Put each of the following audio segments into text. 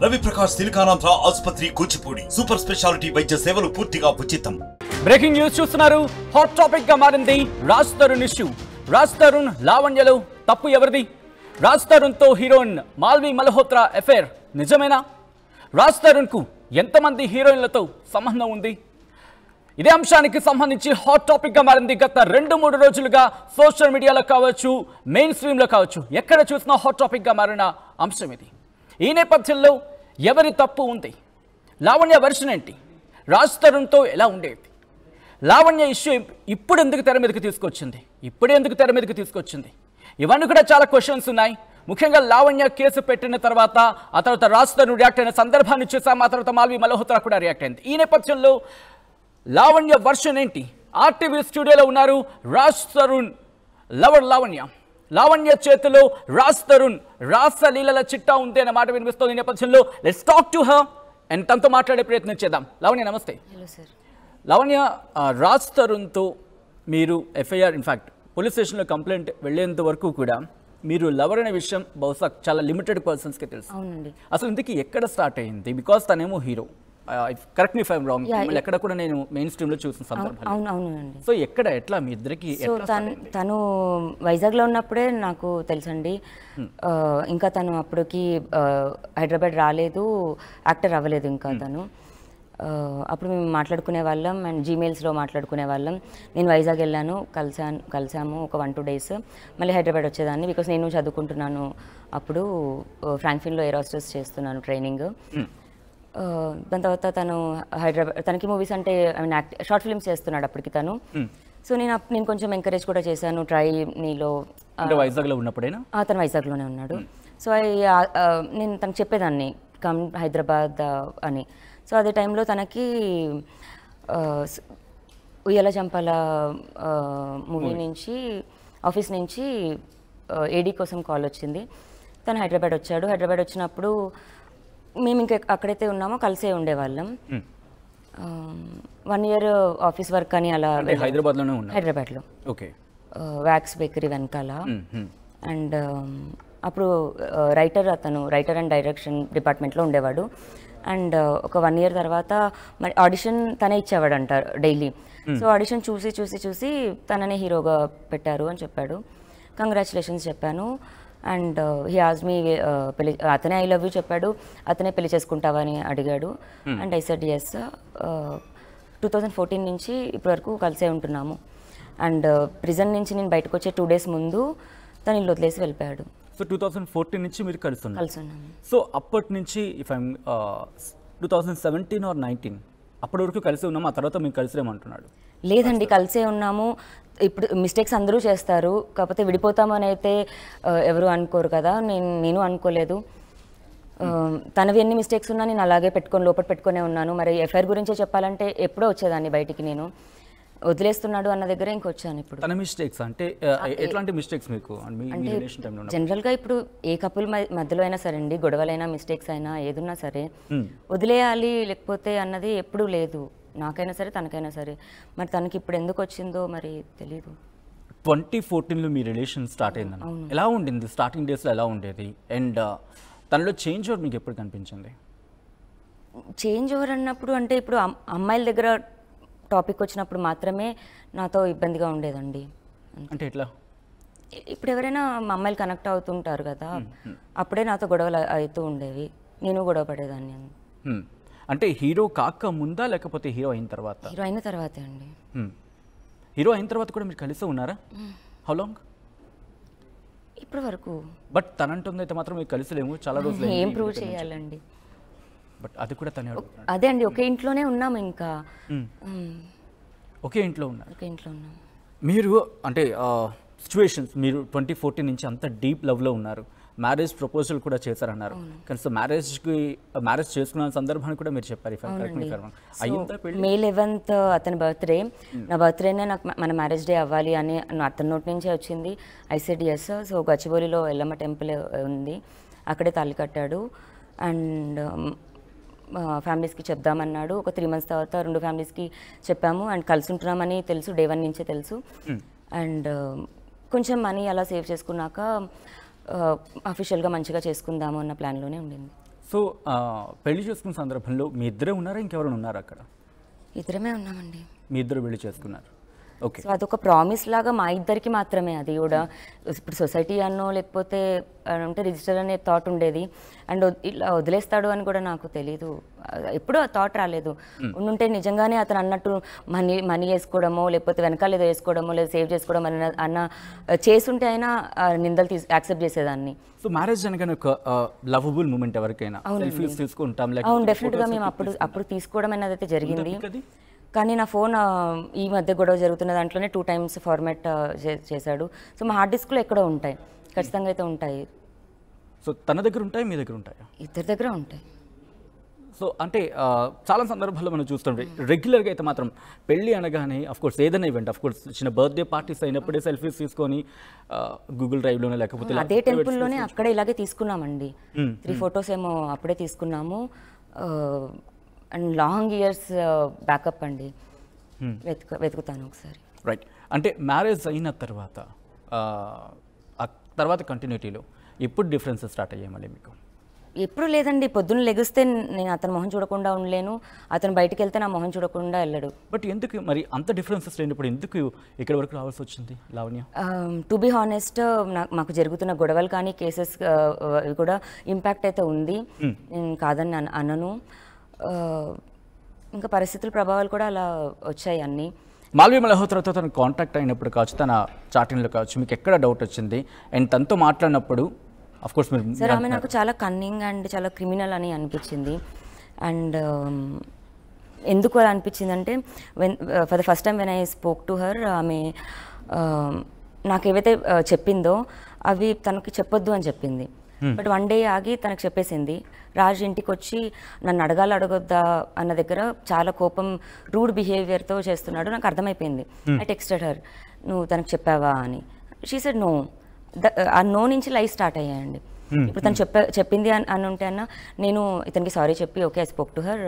రవి ప్రకాష్ సిలికానాంధ్ర ఆసుపత్రి Kuchipudi super speciality వైద్య సేవలు పూర్తిగా ఉచితం. బ్రేకింగ్ న్యూస్ చూస్తున్నారు. హాట్ టాపిక్ గా మారింది రాజ్ తరుణ్ ఇష్యూ. రాజ్ తరుణ్ లావణ్యలో తప్పు ఎవరిది? రాజ్ తరుణ్ తో హీరోయిన్ మాల్వి మల్హోత్రా అఫైర్ నిజమేనా? రాజ్ తరుణ్ కు ఎంతమంది హీరోయిన్లతో సంబంధం ఉంది? ఇదే అంశానికి సంబంధించి హాట్ టాపిక్ గా మారింది. గత 2-3 రోజులుగా సోషల్ మీడియాలో కావచ్చు, మెయిన్ స్ట్రీమ్ లో కావచ్చు, ఎక్కడ చూసినా హాట్ టాపిక్ గా మారిన అంశం ఇది. ఈ నేపథ్యంలో ఎవరి తప్పు ఉంది? లావణ్య వెర్షన్ ఏంటి? రాజ్ తరుణ్తో ఎలా ఉండేది? లావణ్య ఇష్యూ ఇప్పుడు ఎందుకు తెర మీదకి తీసుకొచ్చింది? ఇప్పుడే ఎందుకు తెర మీదకి తీసుకొచ్చింది? ఇవన్నీ కూడా చాలా క్వశ్చన్స్ ఉన్నాయి. ముఖ్యంగా లావణ్య కేసు పెట్టిన తర్వాత ఆ తర్వాత రాజ్ తరుణ్ రియాక్ట్ అయిన సందర్భాన్ని చూసాం. ఆ తర్వాత మాల్వి మల్హోత్రా కూడా రియాక్ట్ అయింది. ఈ నేపథ్యంలో లావణ్య వర్షన్ ఏంటి? ఆర్టీవీ స్టూడియోలో ఉన్నారు రాజ్ తరుణ్ లవర్ లావణ్య. లావణ్య చేతిలో రాజ్ తరుణ్ రాసలీలల చిట్టా ఉంది అనే మాట వినిపిస్తుంది. ఈ నేపథ్యంలో let's talk to her and తనతో మాట్లాడే ప్రయత్నం చేద్దాం. లావణ్య నమస్తే. Hello sir. లావణ్య, రాజ్ తరుణ్తో మీరు ఎఫ్ఐఆర్ ఇన్ఫ్యాక్ట్ పోలీస్ స్టేషన్లో కంప్లైంట్ వెళ్ళేంత వరకు కూడా మీరు లవర్ అనే విషయం బహుశా చాలా లిమిటెడ్ పర్సన్స్కి తెలుసు. అవునండి. అసలు ఇందుకు ఎక్కడ స్టార్ట్ అయ్యింది? బికాస్ తనేమో hero, correct me if I'm wrong, ఎక్కడ కూడా నేను మెయిన్ స్ట్రీమ్ లో చూసిన సందర్భం. అవునండి. సో ఎక్కడ ఎట్లా మీ ఇద్దరికి? సో తను వైజాగ్లో ఉన్నప్పుడే నాకు తెలుసండి. ఇంకా తను అప్పటికి హైదరాబాద్ రాలేదు, యాక్టర్ అవ్వలేదు ఇంకా తను. అప్పుడు మేము మాట్లాడుకునే వాళ్ళం అండ్ జీమెయిల్స్లో మాట్లాడుకునే వాళ్ళం. నేను వైజాగ్ వెళ్ళాను, కలిసాము ఒక 1-2 days. మళ్ళీ హైదరాబాద్ వచ్చేదాన్ని బికాస్ నేను చదువుకుంటున్నాను. అప్పుడు ఫ్రాంక్ఫిన్లో ఎయిర్ హోస్టెస్ చేస్తున్నాను ట్రైనింగ్. దాని తర్వాత తను హైదరాబాద్, తనకి మూవీస్ అంటే ఐ మీన్ షార్ట్ ఫిల్మ్స్ చేస్తున్నాడు అప్పటికి తను. సో నేను కొంచెం ఎంకరేజ్ కూడా చేశాను, ట్రై నీలో. వైజాగ్లో ఉన్నప్పుడేనా? తను వైజాగ్లోనే ఉన్నాడు. సో నేను తనకు చెప్పేదాన్ని కమ్ హైదరాబాద్ అని. సో అదే టైంలో తనకి ఉయ్యాల చంపాల మూవీ నుంచి, ఆఫీస్ నుంచి ఏడీ కోసం కాల్ వచ్చింది. తను హైదరాబాద్ వచ్చాడు. హైదరాబాద్ వచ్చినప్పుడు మేము ఇంకా అక్కడైతే ఉన్నామో కలిసే ఉండేవాళ్ళం. 1 year ఆఫీస్ వర్క్ అని అలా హైదరాబాద్లో ఓకే, వ్యాక్స్ బేకరీ వెనకాల. అండ్ అప్పుడు అతను రైటర్ అండ్ డైరెక్షన్ డిపార్ట్మెంట్లో ఉండేవాడు. అండ్ ఒక 1 year తర్వాత మరి ఆడిషన్ తనే ఇచ్చేవాడంట డైలీ. సో ఆడిషన్ చూసి తననే హీరోగా పెట్టారు అని చెప్పాడు. కంగ్రాచులేషన్స్ చెప్పాను. అండ్ హీ ఆజ్ మీ పెళ్లి, అతనే ఐ లవ్ యూ చెప్పాడు, అతనే పెళ్లి చేసుకుంటావా అని అడిగాడు. And I said yes. 2014 నుంచి ఇప్పటి వరకు కలిసే ఉంటున్నాము. అండ్ ప్రిజన్ నుంచి నేను బయటకు వచ్చే 2 days ముందు తను ఇల్లు వదిలేసి వెళ్ళిపోయాడు. సో 2014 నుంచి మీరు కలుస్తున్నాము. సో అప్పటి నుంచి ఇఫ్ ఐమ్ 2017 or 19 అప్పటి వరకు కలిసి ఉన్నాము. ఆ తర్వాత మేము కలిసిలేమంటున్నాడు. లేదండి, కలిసే ఉన్నాము. ఇప్పుడు మిస్టేక్స్ అందరూ చేస్తారు, కాకపోతే విడిపోతామని అయితే ఎవరు అనుకోరు కదా. నేను అనుకోలేదు. తనవి ఎన్ని మిస్టేక్స్ ఉన్నా నేను అలాగే లోపల పెట్టుకునే ఉన్నాను. మరి ఎఫ్ఐఆర్ గురించే చెప్పాలంటే ఎప్పుడో వచ్చేదాన్ని బయటికి. నేను వదిలేస్తున్నాడు అన్న దగ్గర ఇంకొచ్చాను. ఇప్పుడు తన మిస్టేక్స్ అంటే ఎట్లాంటి మిస్టేక్స్ మీకు? అంటే జనరల్గా ఇప్పుడు ఏ కపుల్ మధ్యలో అయినా సరే అండి, గొడవలైనా మిస్టేక్స్ అయినా ఏదున్నా సరే వదిలేయాలి లేకపోతే అన్నది ఎప్పుడూ లేదు, నాకైనా సరే తనకైనా సరే. మరి తనకి ఇప్పుడు ఎందుకు వచ్చిందో మరి తెలీదు. 2014లో మీ రిలేషన్ స్టార్ట్ అయిందని ఎలా ఉండింది? స్టార్టింగ్ డేస్లో ఎలా ఉండేది? అండ్ తనలో చేంజ్ ఓవర్ మీకు ఎప్పుడు కనిపించింది? చేంజ్ ఓవర్ అన్నప్పుడు అంటే ఇప్పుడు అమ్మాయిల దగ్గర టాపిక్ వచ్చినప్పుడు మాత్రమే నాతో ఇబ్బందిగా ఉండేదండి. అంటే ఎట్లా? ఇప్పుడు ఎవరైనా మా అమ్మాయిలు కనెక్ట్ అవుతుంటారు కదా, అప్పుడే నాతో గొడవలు అవుతూ ఉండేవి, నేను గొడవ పడేదాన్ని. అంటే హీరో కాక ముందా లేకపోతే హీరో అయిన తర్వాత? హీరో అయిన తర్వాతే అండి. హీరో అయిన తర్వాత కూడా మీరు కలిసి ఉన్నారా? How long? ఇప్పటి వరకు. బట్ తనంటుంది అయితే మాత్రం మీరు కలిసిలేము, చాలా రోజులు. ఏం ప్రూవ్ చేయాలండి? బట్ అది కూడా తనే. అదే అండి, ఒకే ఇంట్లోనే ఉన్నాము. ఇంకా ఒకే ఇంట్లో ఉన్నారు. ఒకే ఇంట్లో ఉన్నాం. మీరు అంటే సిచ్యువేషన్స్, మీరు 2014 నుంచి అంత డీప్ లవ్లో ఉన్నారు, మ్యారేజ్ ప్రపోజల్ కూడా చేశారన్నారు. కానీ సో మ్యారేజ్ చేసుకున్న సందర్భాన్ని కూడా మీరు చెప్పారు. May 11th అతని బర్త్డే, నా బర్త్డేనే నాకు మన మ్యారేజ్ డే అవ్వాలి అని అతని నోటి నుంచే వచ్చింది. I said yes. సో గచ్చిబౌలిలో ఎల్లమ్మ టెంపుల్ ఉంది, అక్కడే తాళి కట్టాడు. అండ్ ఫ్యామిలీస్కి చెప్దామన్నాడు. ఒక 3 months తర్వాత 2 ఫ్యామిలీస్కి చెప్పాము. అండ్ కలిసి ఉంటున్నామని తెలుసు, డే 1 నుంచే తెలుసు. అండ్ కొంచెం మనీ అలా సేవ్ చేసుకున్నాక అఫీషియల్గా మంచిగా చేసుకుందాము అన్న ప్లాన్లోనే ఉండింది. సో పెళ్లి చేసుకున్న సందర్భంలో మీ ఇద్దరే ఉన్నారా, ఇంకెవరైనా ఉన్నారా అక్కడ? ఇద్దరమే ఉన్నామండి. మీ ఇద్దరు పెళ్లి చేసుకున్నారు. ఓకే. సో అదొక ప్రామిస్ లాగా మా ఇద్దరికి మాత్రమే. అది కూడా ఇప్పుడు సొసైటీ అనో లేకపోతే అంటే రిజిస్టర్ అనే థాట్ ఉండేది. అండ్ ఇలా వదిలేస్తాడు అని కూడా నాకు తెలీదు, ఎప్పుడూ ఆ థాట్ రాలేదు. ఉండుంటే నిజంగానే అతను అన్నట్టు మనీ వేసుకోవడమో లేకపోతే వెనకాల ఏదో వేసుకోవడమో లేదా సేవ్ చేసుకోవడం అన్న చేసుంటే అయినా నిందలు యాక్సెప్ట్ చేసేదాన్ని. సో మ్యారేజ్ అనగానే ఒక లవబుల్ మూమెంట్ ఎవరికైనా సెల్ఫీస్ తీసుకుంటాం. అవును, డెఫినెట్గా మేము అప్పుడు తీసుకోవడం అనేది అయితే జరిగింది. కానీ నా ఫోన్ ఈ మధ్య గొడవ జరుగుతున్న దాంట్లోనే 2 times ఫార్మాట్ చేశాడు. సో మా హార్డ్ డిస్క్లో ఎక్కడో ఉంటాయి, ఖచ్చితంగా అయితే ఉంటాయి. సో తన దగ్గర ఉంటాయి, మీ దగ్గర ఉంటాయా? ఇద్దరి దగ్గర ఉంటాయి. సో అంటే చాలా సందర్భాల్లో మనం చూస్తుంటే రెగ్యులర్గా అయితే మాత్రం పెళ్ళి అనగానే అఫ్కోర్స్ ఏదైనా ఈవెంట్, అఫ్కోర్స్ చిన్న బర్త్డే పార్టీస్ అయినప్పుడే సెల్ఫీస్ తీసుకొని గూగుల్ డ్రైవ్లోనే లేకపోతే అదే టెంపుల్లోనే అక్కడే ఇలాగే తీసుకున్నామండి. 3 photos ఏమో అప్పుడే తీసుకున్నాము. అండ్ లాంగ్ ఇయర్స్ బ్యాకప్ అండి. వెతుకుతాను ఒకసారి. రైట్. అంటే మ్యారేజ్ అయిన తర్వాత కంటిన్యూటీలో ఎప్పుడు డిఫరెన్సెస్ స్టార్ట్ అయ్యాయి మళ్ళీ మీకు? ఎప్పుడు లేదండి. పొద్దున్న లెగిస్తే నేను అతని మొహం చూడకుండా ఉండలేను, అతను బయటకు వెళ్తే నా మొహం చూడకుండా వెళ్ళడు. బట్ ఎందుకు మరి అంత డిఫరెన్సెస్ లేనప్పుడు ఎందుకు ఇక్కడ వరకు రావాల్సి వచ్చింది లావణ్య? టు బీ హానెస్ట్, మాకు జరుగుతున్న గొడవలు కానీ కేసెస్ కూడా ఇంపాక్ట్ అయితే ఉంది, నేను కాదని అనను. ఇంకా పరిస్థితుల ప్రభావాలు కూడా అలా వచ్చాయి అన్నీ. మాల్వి మల్హోత్రాతో తను కాంటాక్ట్ అయినప్పుడు కావచ్చు, తన చాటింగ్లో కావచ్చు, మీకు ఎక్కడ డౌట్ వచ్చింది? అండ్ తనతో మాట్లాడినప్పుడు అఫ్కోర్స్ మీరు సార్ ఆమె నాకు చాలా కన్నింగ్ అండ్ చాలా క్రిమినల్ అని అనిపించింది. అండ్ ఎందుకు అలా అనిపించింది అంటే for the first time when I spoke to her, ఆమె నాకు ఏవైతే చెప్పిందో అవి తనకి చెప్పొద్దు అని చెప్పింది. బట్ వన్ డే ఆగి తనకు చెప్పేసింది. రాజు ఇంటికి వచ్చి నన్ను అడగొద్దా అన్న దగ్గర చాలా కోపం, రూడ్ బిహేవియర్తో చేస్తున్నాడు. నాకు అర్థమైపోయింది. ఐ టెక్స్టెడ్ హర్, నువ్వు తనకు చెప్పావా అని. She said no. ఆ నో నుంచి లైఫ్ స్టార్ట్ అయ్యాయండి. ఇప్పుడు తను చెప్పింది అని ఉంటే అన్న నేను ఇతనికి సారీ చెప్పి okay I spoke to her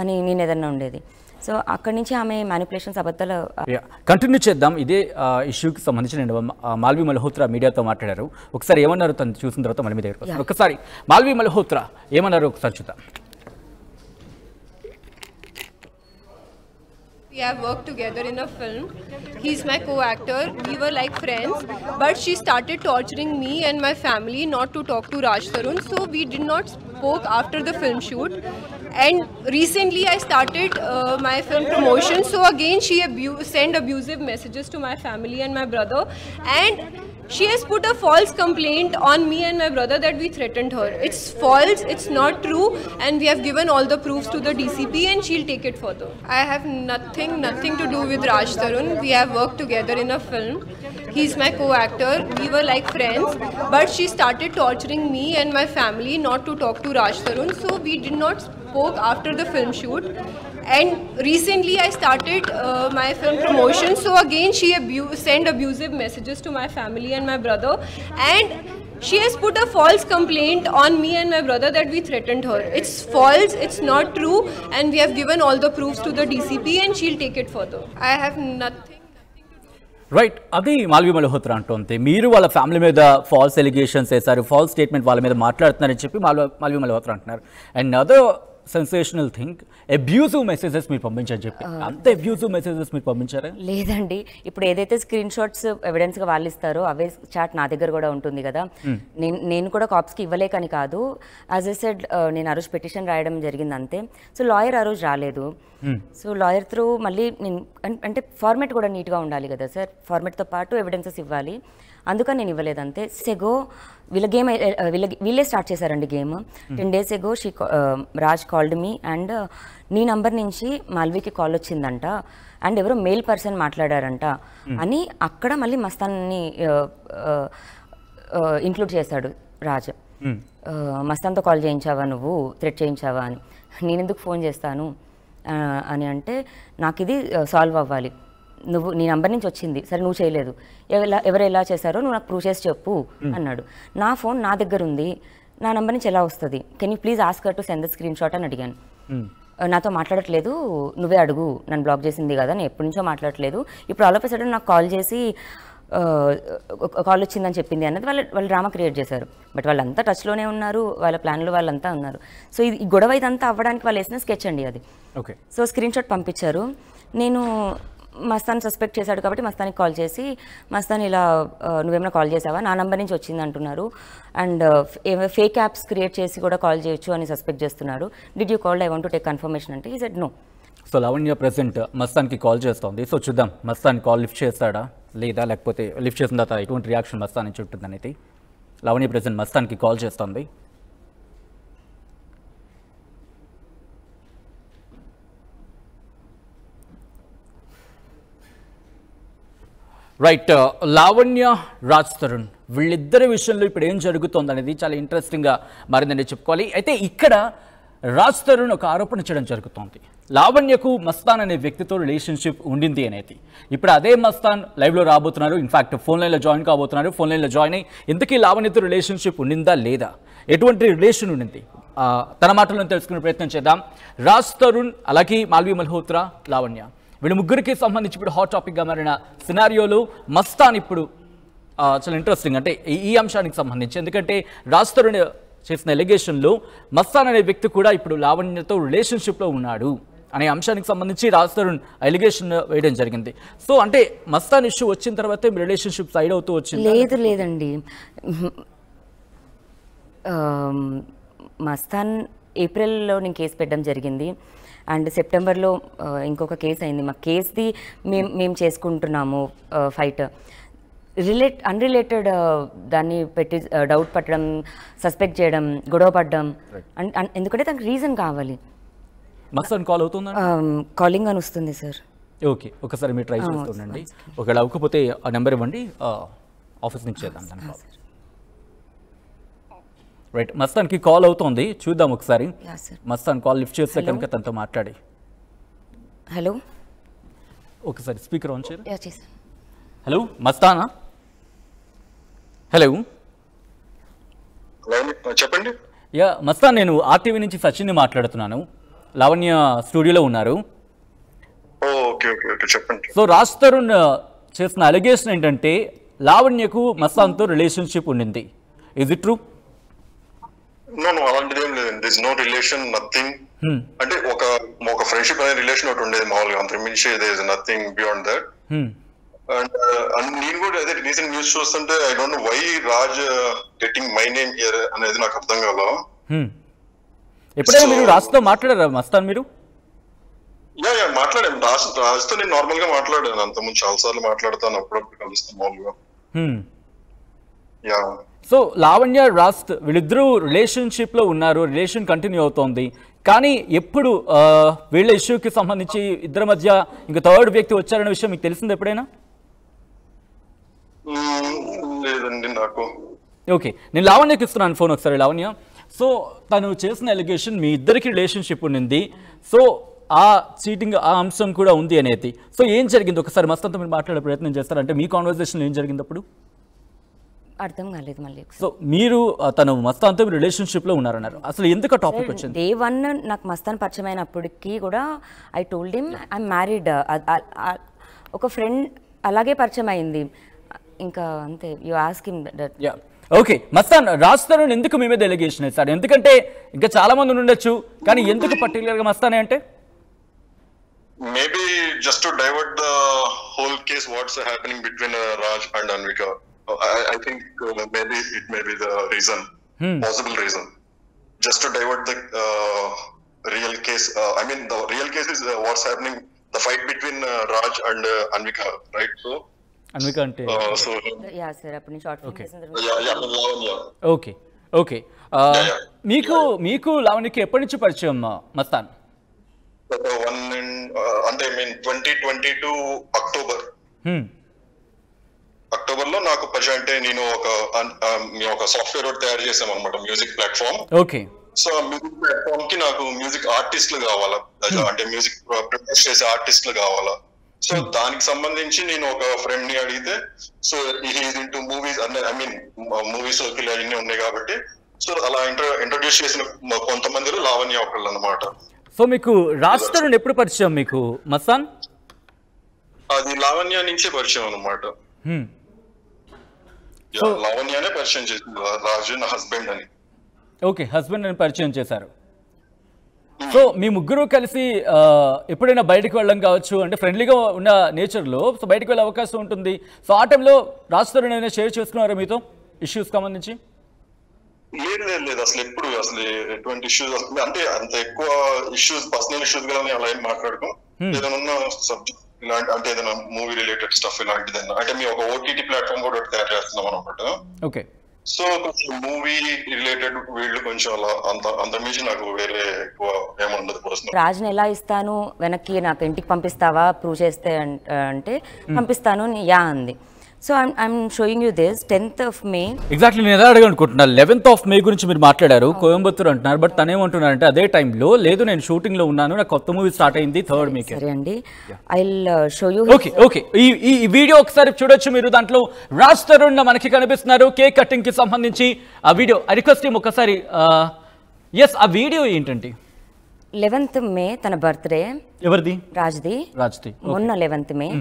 అని నేను ఏదన్నా ఉండేది. సో అక్కడి నుంచి ఆమె మ్యానిపులేషన్స్ అబద్ధాలు. కంటిన్యూ చేద్దాం. ఇదే ఇష్యూకి సంబంధించిన మాల్వి మల్హోత్రా మీడియాతో మాట్లాడారు. ఒకసారి ఏమన్నారు తను చూసిన తర్వాత మళ్ళీ మీ దగ్గర ఒకసారి మాల్వి మల్హోత్రా ఏమన్నారు ఒకసారి చూద్దాం. We have worked together in a film. He's my co-actor. We were like friends, but she started torturing me and my family not to talk to Raj Tarun. So we did not spoke after the film shoot. And recently I started my film promotion. So again she sent abusive messages to my family and my brother. And she has put a false complaint on me and my brother that we threatened her. It's false, it's not true, and we have given all the proofs to the DCP and she'll take it further. I have nothing to do with Raj Tarun. We have worked together in a film. He's my co-actor. We were like friends, but she started torturing me and my family not to talk to Raj Tarun. So we did not spoke after the film shoot. And recently I started my film promotion. So again she sent abusive messages to my family and my brother. And she has put a false complaint on me and my brother that we threatened her. It's false, it's not true, and we have given all the proofs to the DCP and she'll take it further. I have nothing. Right. అది మాల్వి మల్హోత్రా అంటుంది. మీరు వాళ్ళ family మీద false allegations వేశారు, false statement వాళ్ళ మీద మాట్లాడుతున్నారని చెప్పి మాల్వి మల్హోత్రా అంటున్నారు. And other sensational thing, abusive messages మీరు పంపించారని చెప్పి, అంత అబ్యూజివ్ మెసేజెస్ మీరు పంపించారా? లేదండి. ఇప్పుడు ఏదైతే స్క్రీన్ షాట్స్ ఎవిడెన్స్గా వాళ్ళు ఇస్తారో అవే చాట్ నా దగ్గర కూడా ఉంటుంది కదా. నేను కూడా కాప్స్కి ఇవ్వలేకని కాదు. యాజ్ ఎ సెడ్ నేను ఆ రోజు పిటిషన్ రాయడం జరిగింది అంతే. సో లాయర్ ఆ రోజు రాలేదు. సో లాయర్ త్రూ మళ్ళీ నేను అంటే ఫార్మాట్ కూడా నీట్గా ఉండాలి కదా సార్, ఫార్మాట్తో పాటు ఎవిడెన్సెస్ ఇవ్వాలి, అందుకని నేను ఇవ్వలేదు అంతే. సెగో వీళ్ళే స్టార్ట్ చేశారండి game. 10 days ago Raj called me and నీ నంబర్ నుంచి మాల్వికి కాల్ వచ్చిందంట అండ్ ఎవరో మెయిల్ పర్సన్ మాట్లాడారంట అని అక్కడ మళ్ళీ మస్తాన్ని ఇంక్లూడ్ చేశాడు రాజ్. మస్తాన్తో కాల్ చేయించావా, నువ్వు థ్రెట్ చేయించావా అని. నేను ఎందుకు ఫోన్ చేస్తాను అని అంటే నాకు ఇది సాల్వ్ అవ్వాలి, నువ్వు నీ నంబర్ నుంచి వచ్చింది, సరే నువ్వు చేయలేదు, ఎవరు ఎలా చేశారో నువ్వు నాకు ప్రూవ్ చేసి చెప్పు అన్నాడు. నా ఫోన్ నా దగ్గర ఉంది, నా నంబర్ నుంచి ఎలా వస్తుంది, can you please ask her to send the screen shot అని అడిగాను. నాతో మాట్లాడట్లేదు, నువ్వే అడుగు, నన్ను బ్లాక్ చేసింది కదా, నేను ఎప్పటి నుంచో మాట్లాడట్లేదు, ఇప్పుడు ఆల్ ఆఫ్ ఎ సడన్ నాకు కాల్ చేసి కాల్ వచ్చిందని చెప్పింది అన్నది వాళ్ళు డ్రామా క్రియేట్ చేశారు. బట్ వాళ్ళంతా టచ్లోనే ఉన్నారు, వాళ్ళ ప్లాన్లో వాళ్ళంతా ఉన్నారు. సో ఈ గొడవ ఇదంతా అవ్వడానికి వాళ్ళు వేసిన స్కెచ్ అండి అది. ఓకే. సో స్క్రీన్ షాట్ పంపించారు. నేను మస్తాన్ సస్పెక్ట్ చేశాడు కాబట్టి మస్తానికి కాల్ చేసి, మస్తాన్ ఇలా నువ్వేమైనా కాల్ చేసావా, నా నెంబర్ నుంచి వచ్చింది అంటున్నారు, అండ్ ఫేక్ యాప్స్ క్రియేట్ చేసి కూడా కాల్ చేయొచ్చు అని సస్పెక్ట్ చేస్తున్నారు. Did you call, I want to take confirmation అంటే he said no. So Lavanya present మస్తాన్కి కాల్ చేస్తోంది. సో చూద్దాం మస్తాన్ కాల్ లిఫ్ట్ చేస్తాడా లేదా, లేకపోతే లిఫ్ట్ చేసిన తర్వాత ఎటువంటి రియాక్షన్ మస్తాన్ నుంచి ఉంటుంది అనేది. లావణ్య ప్రెసెంట్ మస్తాన్కి కాల్ చేస్తోంది. రైట్, లావణ్య, రాజ్ తరుణ్ వీళ్ళిద్దరి విషయంలో ఇప్పుడు ఏం జరుగుతోంది అనేది చాలా ఇంట్రెస్టింగ్గా మారిందని చెప్పుకోవాలి. అయితే ఇక్కడ రాజ్ తరుణ్ ఒక ఆరోపణ చేయడం జరుగుతోంది, లావణ్యకు మస్తాన్ అనే వ్యక్తితో రిలేషన్షిప్ ఉండింది అనేది. ఇప్పుడు అదే మస్తాన్ లైవ్లో రాబోతున్నారు, ఇన్ఫాక్ట్ ఫోన్ లైన్లో జాయిన్ కాబోతున్నారు. ఫోన్ లైన్లో జాయిన్ అయ్యి ఇంతకీ లావణ్యతో రిలేషన్షిప్ ఉండిందా లేదా, ఎటువంటి రిలేషన్ ఉండింది తన మాటలను తెలుసుకునే ప్రయత్నం చేద్దాం. రాజ్ తరుణ్, అలాగే మాల్వి మల్హోత్రా, లావణ్య వీళ్ళు ముగ్గురికి సంబంధించి ఇప్పుడు హాట్ టాపిక్గా మారిన సినారియోలో మస్తాన్ ఇప్పుడు చాలా ఇంట్రెస్టింగ్ అంటే ఈ అంశానికి సంబంధించి, ఎందుకంటే రాజ్ తరుణ్ చేసిన ఎలిగేషన్లో మస్తాన్ అనే వ్యక్తి కూడా ఇప్పుడు లావణ్యతో రిలేషన్షిప్లో ఉన్నాడు అనే అంశానికి సంబంధించి రాజ్ తరుణ్ ఎలిగేషన్ వేయడం జరిగింది. సో అంటే మస్తాన్ ఇష్యూ వచ్చిన తర్వాతే మీ రిలేషన్షిప్ సైడ్ అవుతూ వచ్చింది? లేదండి, మస్తాన్ ఏప్రిల్లో నేను కేసు పెట్టడం జరిగింది, అండ్ సెప్టెంబర్లో ఇంకొక కేసు అయింది. మా కేసుది మేము చేసుకుంటున్నాము ఫైట్. అన్రిలేటెడ్ దాన్ని పెట్టి డౌట్ పట్టడం, సస్పెక్ట్ చేయడం, గొడవ పడడం, ఎందుకంటే దానికి రీజన్ కావాలి. మస్తాన్ కాల్ అవుతుందా? కాలింగ్ అని వస్తుంది సార్. ఓకే, ఒకసారి మీరు ట్రై చేస్తుండండి. ఒకవేళ అవ్వకపోతే ఆ నెంబర్ ఇవ్వండి, ఆఫీస్ నుంచి చేద్దాం దాని కాల్. రైట్, మస్తాన్కి కాల్ అవుతోంది, చూద్దాం ఒకసారి. మస్తాన్ కాల్ లిఫ్ట్ చేస్తే కనుక తనతో మాట్లాడి. హలో, ఒకసారి స్పీకర్ ఆన్ చేయరు. హలో మస్తానా? హలో చెప్పండి. యా మస్తాన్, నేను ఆర్టీవీ నుంచి సచిన్ని మాట్లాడుతున్నాను. లావణ్య స్టూడియోలో ఉన్నారు. ఓకే ఓకే ఓకే చెప్పండి. సో రాజ్ తరుణ్ చేసిన అలిగేషన్ ఏంటంటే లావణ్యకు మస్తాన్తో రిలేషన్షిప్ ఉండింది. Is it true? నో అలాంటిది ఏం లేదండి. This no relation, nothing. అంటే ఒక ఫ్రెండ్షిప్ అనే రిలేషన్ ఒకటి ఉండేది మామూలుగా, అంత మించి there is nothing beyond that. And నేను కూడా అదే రీసెంట్ న్యూస్ చూస్తుంటే I don't know why Raj getting my name here అనేది నాకు అర్థం కాదు. ఎప్పుడైనా మీరు రాజ్తో మాట్లాడారా మస్తాన్ మీరు? యా మాట్లాడాను, రాజ్తో నేను నార్మల్ గా మాట్లాడాను, అంతకుముందు చాలా సార్లు మాట్లాడతాను, అప్పుడప్పుడు కలుస్తాను మామూలుగా. యా. సో లావణ్య, రాజ్ వీళ్ళిద్దరూ రిలేషన్షిప్లో ఉన్నారు, రిలేషన్ కంటిన్యూ అవుతోంది. కానీ ఎప్పుడు వీళ్ళ ఇష్యూకి సంబంధించి ఇద్దరి మధ్య ఇంకా థర్డ్ వ్యక్తి వచ్చారనే విషయం మీకు తెలిసింది ఎప్పుడైనా? లేదండి నాకు. ఓకే, నేను లావణ్యకి ఇస్తున్నాను ఫోన్ ఒకసారి. లావణ్య, సో తను చేసిన ఎలిగేషన్ మీ ఇద్దరికి రిలేషన్షిప్ ఉండింది, సో ఆ చీటింగ్ ఆ అంశం కూడా ఉంది అనేది. సో ఏం జరిగింది ఒకసారి మస్తాన్తో మీరు మాట్లాడే ప్రయత్నం చేస్తారంటే మీ కాన్వర్సేషన్ ఏం జరిగింది అప్పుడు? అర్థం కాలేదు మళ్ళీ. సో మీరు తను మస్తాన్తో రిలేషన్షిప్లో ఉన్నారన్నారు, అసలు ఎందుకు టాపిక్ వచ్చింది? డే 1 నాకు మస్తాన్ పరిచయం అయినప్పటికీ కూడా I told him I'm married. ఒక ఫ్రెండ్ అలాగే పరిచయం అయింది, ఇంకా అంతే. You ask him that. Yeah okay. Mastan, Raj Tarun ఎందుకు మీ మీద ఎలిగేషన్ వేశారు? ఎందుకంటే ఇంకా చాలా మంది ఉండొచ్చు, కానీ ఎందుకు పర్టికులర్గా మస్తానే అంటే? Maybe just to divert the whole case what's happening between Raj and Anvika. I think maybe it may be the reason, possible reason, just to divert the real case. I mean, the real case is what's happening, the fight between Raj and Anvika, right? So Anvika ante so yeah sir, apni short film చేసిన Lavanya. Okay okay. మీకు లావణ్యకి ఎప్పటి నుంచి పరిచయం మస్తాన్? అంటే I mean 2022 October లో నాకు పరిచయం. అంటే నేను ఒక సాఫ్ట్వేర్ ఒకటి తయారు చేసాం అనమాట, music platform. Okay. So music platform కి నాకు మ్యూజిక్ ఆర్టిస్టులు కావాలా, అంటే మ్యూజిక్ ప్రొడ్యూస్ చేసే ఆర్టిస్టులు కావాలా. సో దానికి సంబంధించి నేను ఒక ఫ్రెండ్ ని అడిగితే, so he's into movies, I mean movie circle అవన్నీ ఉన్నాయి కాబట్టి, సో అలా ఇంట్రొడ్యూస్ చేసిన కొంతమందిలో లావణ్య ఒకళ్ళు అనమాట. సో మీకు రాజ్ తరుణ్ ఎప్పుడు పరిచయం మీకు మస్తాన్? అది లావణ్య నుంచే పరిచయం అనమాట. లావణ్యనే పరిచయం చేసింది రాజు నా హస్బెండ్ అని. ఓకే, హస్బెండ్ అని పరిచయం చేశారు. సో మీ ముగ్గురు కలిసి ఎప్పుడైనా బయటకు వెళ్ళడం కావచ్చు, అంటే ఫ్రెండ్లీగా ఉన్న నేచర్లో సో బయటకు వెళ్ళే అవకాశం ఉంటుంది. సో ఆ టైంలో రాజ్ తరుణ్ అయినా షేర్ చేసుకున్నారా మీతో ఇష్యూస్ సంబంధించి? లేదు అసలు ఎప్పుడు అసలు ఎటువంటి ఇష్యూస్ అంటే అంత ఎక్కువ ఇష్యూస్ పర్సనల్ ఇష్యూస్ గా అలా ఏం మాట్లాడుకో. ఏదైనా ఉన్న సబ్జెక్ట్ ఇలాంటి అంటే ఏదైనా మూవీ రిలేటెడ్ స్టఫ్ ఇలాంటిదైనా అంటే మేము ఒక ఓటీటీ ప్లాట్ఫామ్ కూడా తయారు చేస్తున్నాం అనమాట. ఓకే, సో కొంచెం మూవీ రిలేటెడ్ వీళ్ళు కొంచెం అలా అంత మించి నాకు వేరే ఎక్కువ ఏముండదు పర్సనల్. రాజుని ఎలా ఇస్తాను వెనక్కి, నాకు ఇంటికి పంపిస్తావా ప్రూవ్ చేస్తే అంటే పంపిస్తాను యా అంది. So I'm showing you this 10th of May. Exactly నేను ఎలా అడగనుకుంటున్నా 11th of May గురించి మీరు మాట్లాడారు, కోయంబత్తూర్ అంటున్నారు. బట్ తనేమంటున్నారంటే అదే టైంలో లేదు నేను షూటింగ్ లో ఉన్నాను, నాకు కొత్త మూవీ స్టార్ట్ అయింది 3rd May. సరే అండి, I will show you. Okay ఈ వీడియో ఒకసారి చూడొచ్చు మీరు. దాంట్లో రాజ్ తరుణ్ మనకి కనిపిస్తున్నారు కేక్ కటింగ్ కి సంబంధించి. ఆ వీడియో ఐ రిక్వెస్ట్ హిమ్ ఒకసారి. ఎస్, ఆ వీడియో ఏంటండి? 11th May తన బర్త్డే. ఎవరిది? రాజ్ది. మొన్న 11th May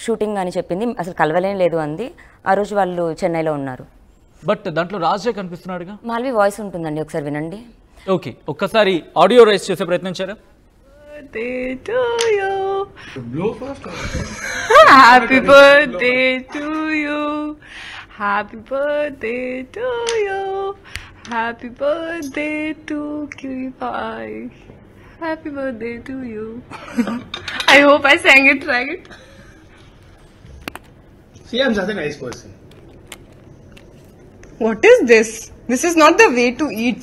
షూటింగ్ అని చెప్పింది, అసలు కలవలేం లేదు అంది. ఆ రోజు వాళ్ళు చెన్నైలో ఉన్నారు. బట్ దాంట్లో రాజే కనిపిస్తున్నాడుగా. మాల్వి వాయిస్ ఉంటుందండి, ఒకసారి వినండి. ఓకే, ఒక్కసారి ఆడియో రైస్ చేసే ప్రయత్నించారా? Happy birthday to you. Happy birthday to you. Happy birthday to Kiripai. Happy birthday to you. I hope I sang it right. See, I'm such a nice person. What is this? This is not the way to eat.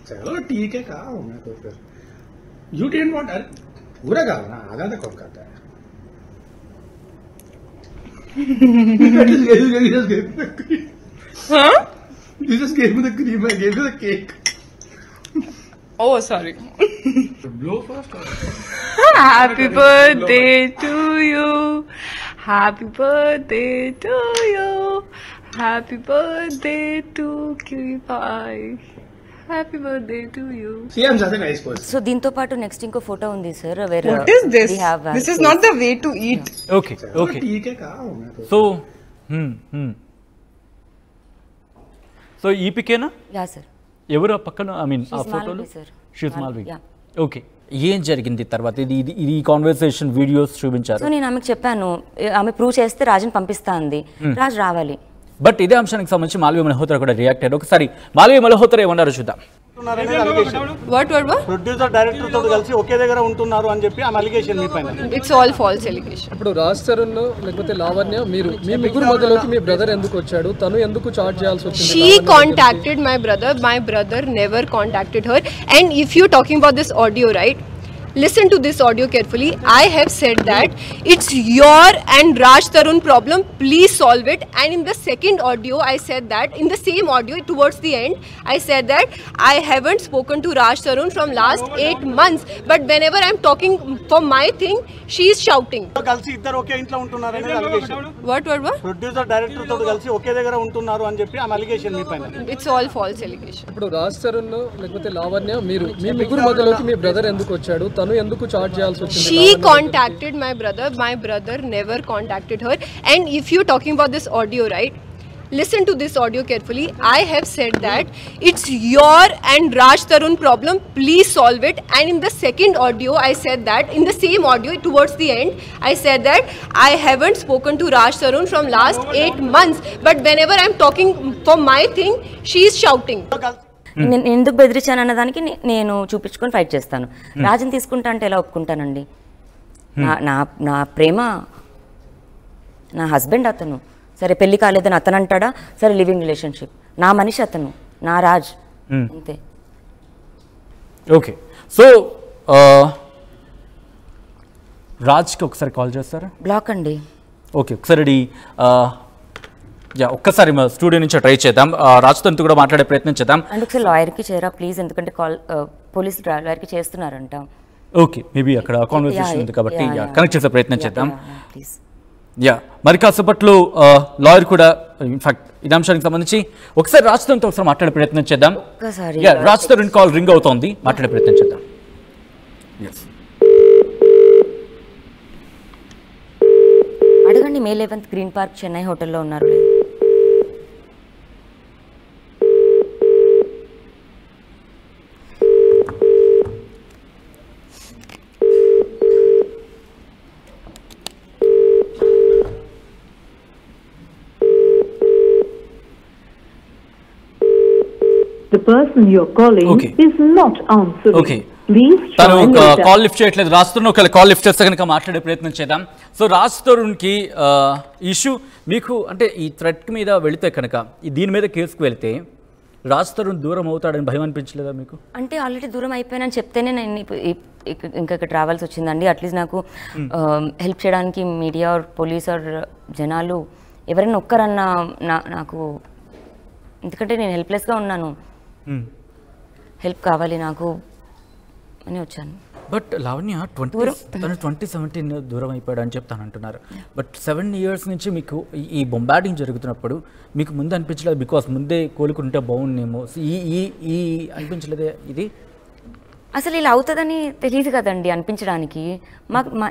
चलो ठीक है, कहा हूँ मैं तो फिर. You didn't want it. पूरा खाओ ना, आधा तक कौन खाता है? You just gave me the cream. Huh? You just gave me the cream. I gave you the cake. Oh, sorry. Blow first. Happy birthday to you. Happy birthday to you. Happy birthday to Kiripai. Happy birthday to you. See, I'm such a nice person. So దీంతో పాటు next ఇంకో photo ఉంది sir. What is this? This is not the way to eat. Okay ठीक है, कहा हूँ मैं तो. సో సో ఈ పికేనా? Yeah sir. ఎవరు పక్కన ఐ మీన్ ఆ She's ఫోటోలో? Malvi, sir. She's Malvi. Yeah. Okay, ఏం జరిగింది తర్వాత? ఇది కాన్వర్సేషన్ వీడియోస్ చూపించారు. సో నేను ఆమెకు చెప్పాను, ఆమె ప్రూవ్ చేస్తే రాజుని పంపిస్తా అంది. రాజు రావాలి. బట్ ఇదే అంశానికి సంబంధించి మాల్వి మల్హోత్రా కూడా రియాక్ట్ అయ్యారు. ఒకసారి మాల్వి మల్హోత్రా ఏమన్నారో చూద్దాం. What? ప్రొడ్యూసర్ డైరెక్టర్ తో కలిసి ఒకే దగ్గర ఉంటున్నారు అని చెప్పి ఆ అలిగేషన్ మీ పైన. It's all false allegation. ఇప్పుడు రాజ్ తరుణ్ లేకపోతే లావణ్య మీరు మీ ముగ్గురు మధ్యలోకి మీ బ్రదర్ ఎందుకు వచ్చాడు? తను ఎందుకు చార్జ్ చేయాల్సి వచ్చింది? She contacted my brother never contacted her. And if you're talking about this audio, right? Listen to this audio carefully. I have said that it's your and Raj Tarun problem. Please solve it. And in the second audio, I said that in the same audio towards the end, I said that I haven't spoken to Raj Tarun from last 8 months. But whenever I'm talking for my thing, she's shouting. కలిసి ఇద్దరు ఒకే ఇంట్లో ఉంటున్నారు అనేది allegation. What? Producer director తో కలిసి ఒకే దగ్గర ఉంటున్నారు అని చెప్పి ఆ అలిగేషన్ మీ పైన. It's all false allegation. ఇప్పుడు రాజ్ తరుణ్ లేకపోతే లావణ్య మీరు మీ ముగ్గురు మధ్యలోకి మీ బ్రదర్ ఎందుకు వచ్చాడు? తను ఎందుకు చార్జ్ చేయాల్సి వచ్చింది? She contacted my brother never contacted her. And if you're talking about this audio, right? Listen to this audio carefully. I have said that it's your and Raj Tarun problem. Please solve it. And in the second audio, I said that in the same audio towards the end, I said that I haven't spoken to Raj Tarun from last 8 months. But whenever I'm talking for my thing, she's shouting. నేను ఎందుకు బెదిరించాను అన్నదానికి నేను చూపించుకొని fight చేస్తాను. రాజుని తీసుకుంటా అంటే ఎలా ఒప్పుకుంటానండి? నా ప్రేమ, నా హస్బెండ్ అతను. సరే పెళ్లి కాలేదని అతను అంటాడా? సరే లివింగ్ రిలేషన్షిప్. నా మనిషి అతను, నా రాజ్, అంతే. ఓకే, సో రాజ్కి ఒకసారి కాల్ చేస్తారా? బ్లాక్ అండి. ఓకే, ఒకసారి ఒక్కసారి మా స్టూడియో నుంచి ట్రై చేద్దాం. రాజ్తో కూడా మాట్లాడే ప్రయత్నం చేద్దాం. అండ్ ఒకసారి లాయర్కి చేయరా ప్లీజ్, ఎందుకంటే పోలీసులు లాయర్కి చేస్తున్నారంట. ఓకే, మేబీ అక్కడ కాన్వర్సేషన్ ఉంది కాబట్టి కనెక్ట్ చేసే ప్రయత్నం చేద్దాం. ప్లీజ్. మరి కాసేపట్లో లాయర్ కూడా ఇన్ఫాక్ట్ ఇదే అంశానికి సంబంధించి ఒకసారి రాజ్తో ఒకసారి మాట్లాడే ప్రయత్నం చేద్దాం. రాజ్తో కాల్ రింగ్ అవుతోంది, మాట్లాడే ప్రయత్నం చేద్దాం. అడగండి మే 11th గ్రీన్ పార్క్ చెన్నై హోటల్లో ఉన్నారు లేదు. The person you're calling is not answering. Okay. తను కాల్ లిఫ్ట్ చేయట్లేదు. రాజ్ తరుణ్ ఒకవేళ కాల్ లిఫ్ట్ చేస్తే కనుక మాట్లాడే ప్రయత్నం చేద్దాం. సో రాజ్ తరుణ్కి ఇష్యూ మీకు అంటే ఈ థ్రెట్ మీద వెళితే కనుక దీని మీద కేసుకు వెళితే రాజ్ తరుణ్ దూరం అవుతాడని భయం అనిపించలేదా మీకు? అంటే ఆల్రెడీ దూరం అయిపోయానని చెప్తేనే నేను ఇంకా ఇక్కడ రావాల్సి వచ్చిందండి. అట్లీస్ట్ నాకు హెల్ప్ చేయడానికి మీడియా ఆర్ పోలీస్ ఆర్ జనాలు ఎవరైనా ఒక్కరన్నా నాకు, ఎందుకంటే నేను హెల్ప్లెస్గా ఉన్నాను, హెల్ప్ కావాలి నాకు అని వచ్చాను. బట్ లావణ్య 2017 దూరం అయిపోయాడు అని చెప్తానంటున్నారు. బట్ 7 years నుంచి మీకు ఈ బొంబార్డింగ్ జరుగుతున్నప్పుడు మీకు ముందు అనిపించలేదు బికాస్ ముందే కోలుకుంటే బాగుండేమో ఈ అనిపించలేదే? ఇది అసలు ఇలా అవుతుందని తెలియదు కదండి అనిపించడానికి.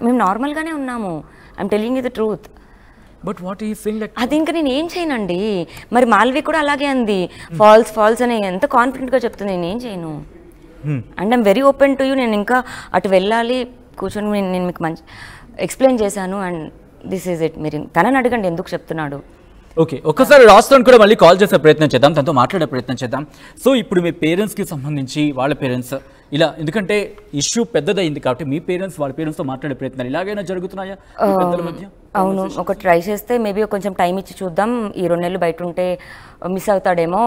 మేము నార్మల్గానే ఉన్నాము. I'm telling you the truth. But what ఈ థింగ్ లైక్ అది ఇంకా నేను ఏం చేయనండి. మరి మాల్వి కూడా అలాగే అంది, ఫాల్స్ అని ఎంత కాన్ఫిడెంట్గా చెప్తుంది. నేను ఏం చేయను and I'm very open to you. నేను ఇంకా అటు వెళ్ళాలి కూర్చొని నేను మీకు మంచి ఎక్స్ప్లెయిన్ చేశాను అండ్ దిస్ ఈజ్ ఇట్. మీరు తనని అడగండి ఎందుకు చెప్తున్నాడు. ఓకే, ఒక్కసారి రాజ్తరుణ్ కూడా మళ్ళీ కాల్ చేసే ప్రయత్నం చేద్దాం, తనతో మాట్లాడే ప్రయత్నం చేద్దాం. సో ఇప్పుడు మీ పేరెంట్స్కి సంబంధించి వాళ్ళ పేరెంట్స్ ఇలా, ఎందుకంటే ఇష్యూ పెద్దదైంది కాబట్టి మీ పేరెంట్స్ వాళ్ళ పేరెంట్స్తో మాట్లాడే ప్రయత్నాలు ఇలాగైనా జరుగుతున్నాయా పెద్దల మధ్య? అవును, ఒక ట్రై చేస్తే మేబీ కొంచెం టైం ఇచ్చి చూద్దాం, ఈ 2 నెలలు బయట ఉంటే మిస్ అవుతాడేమో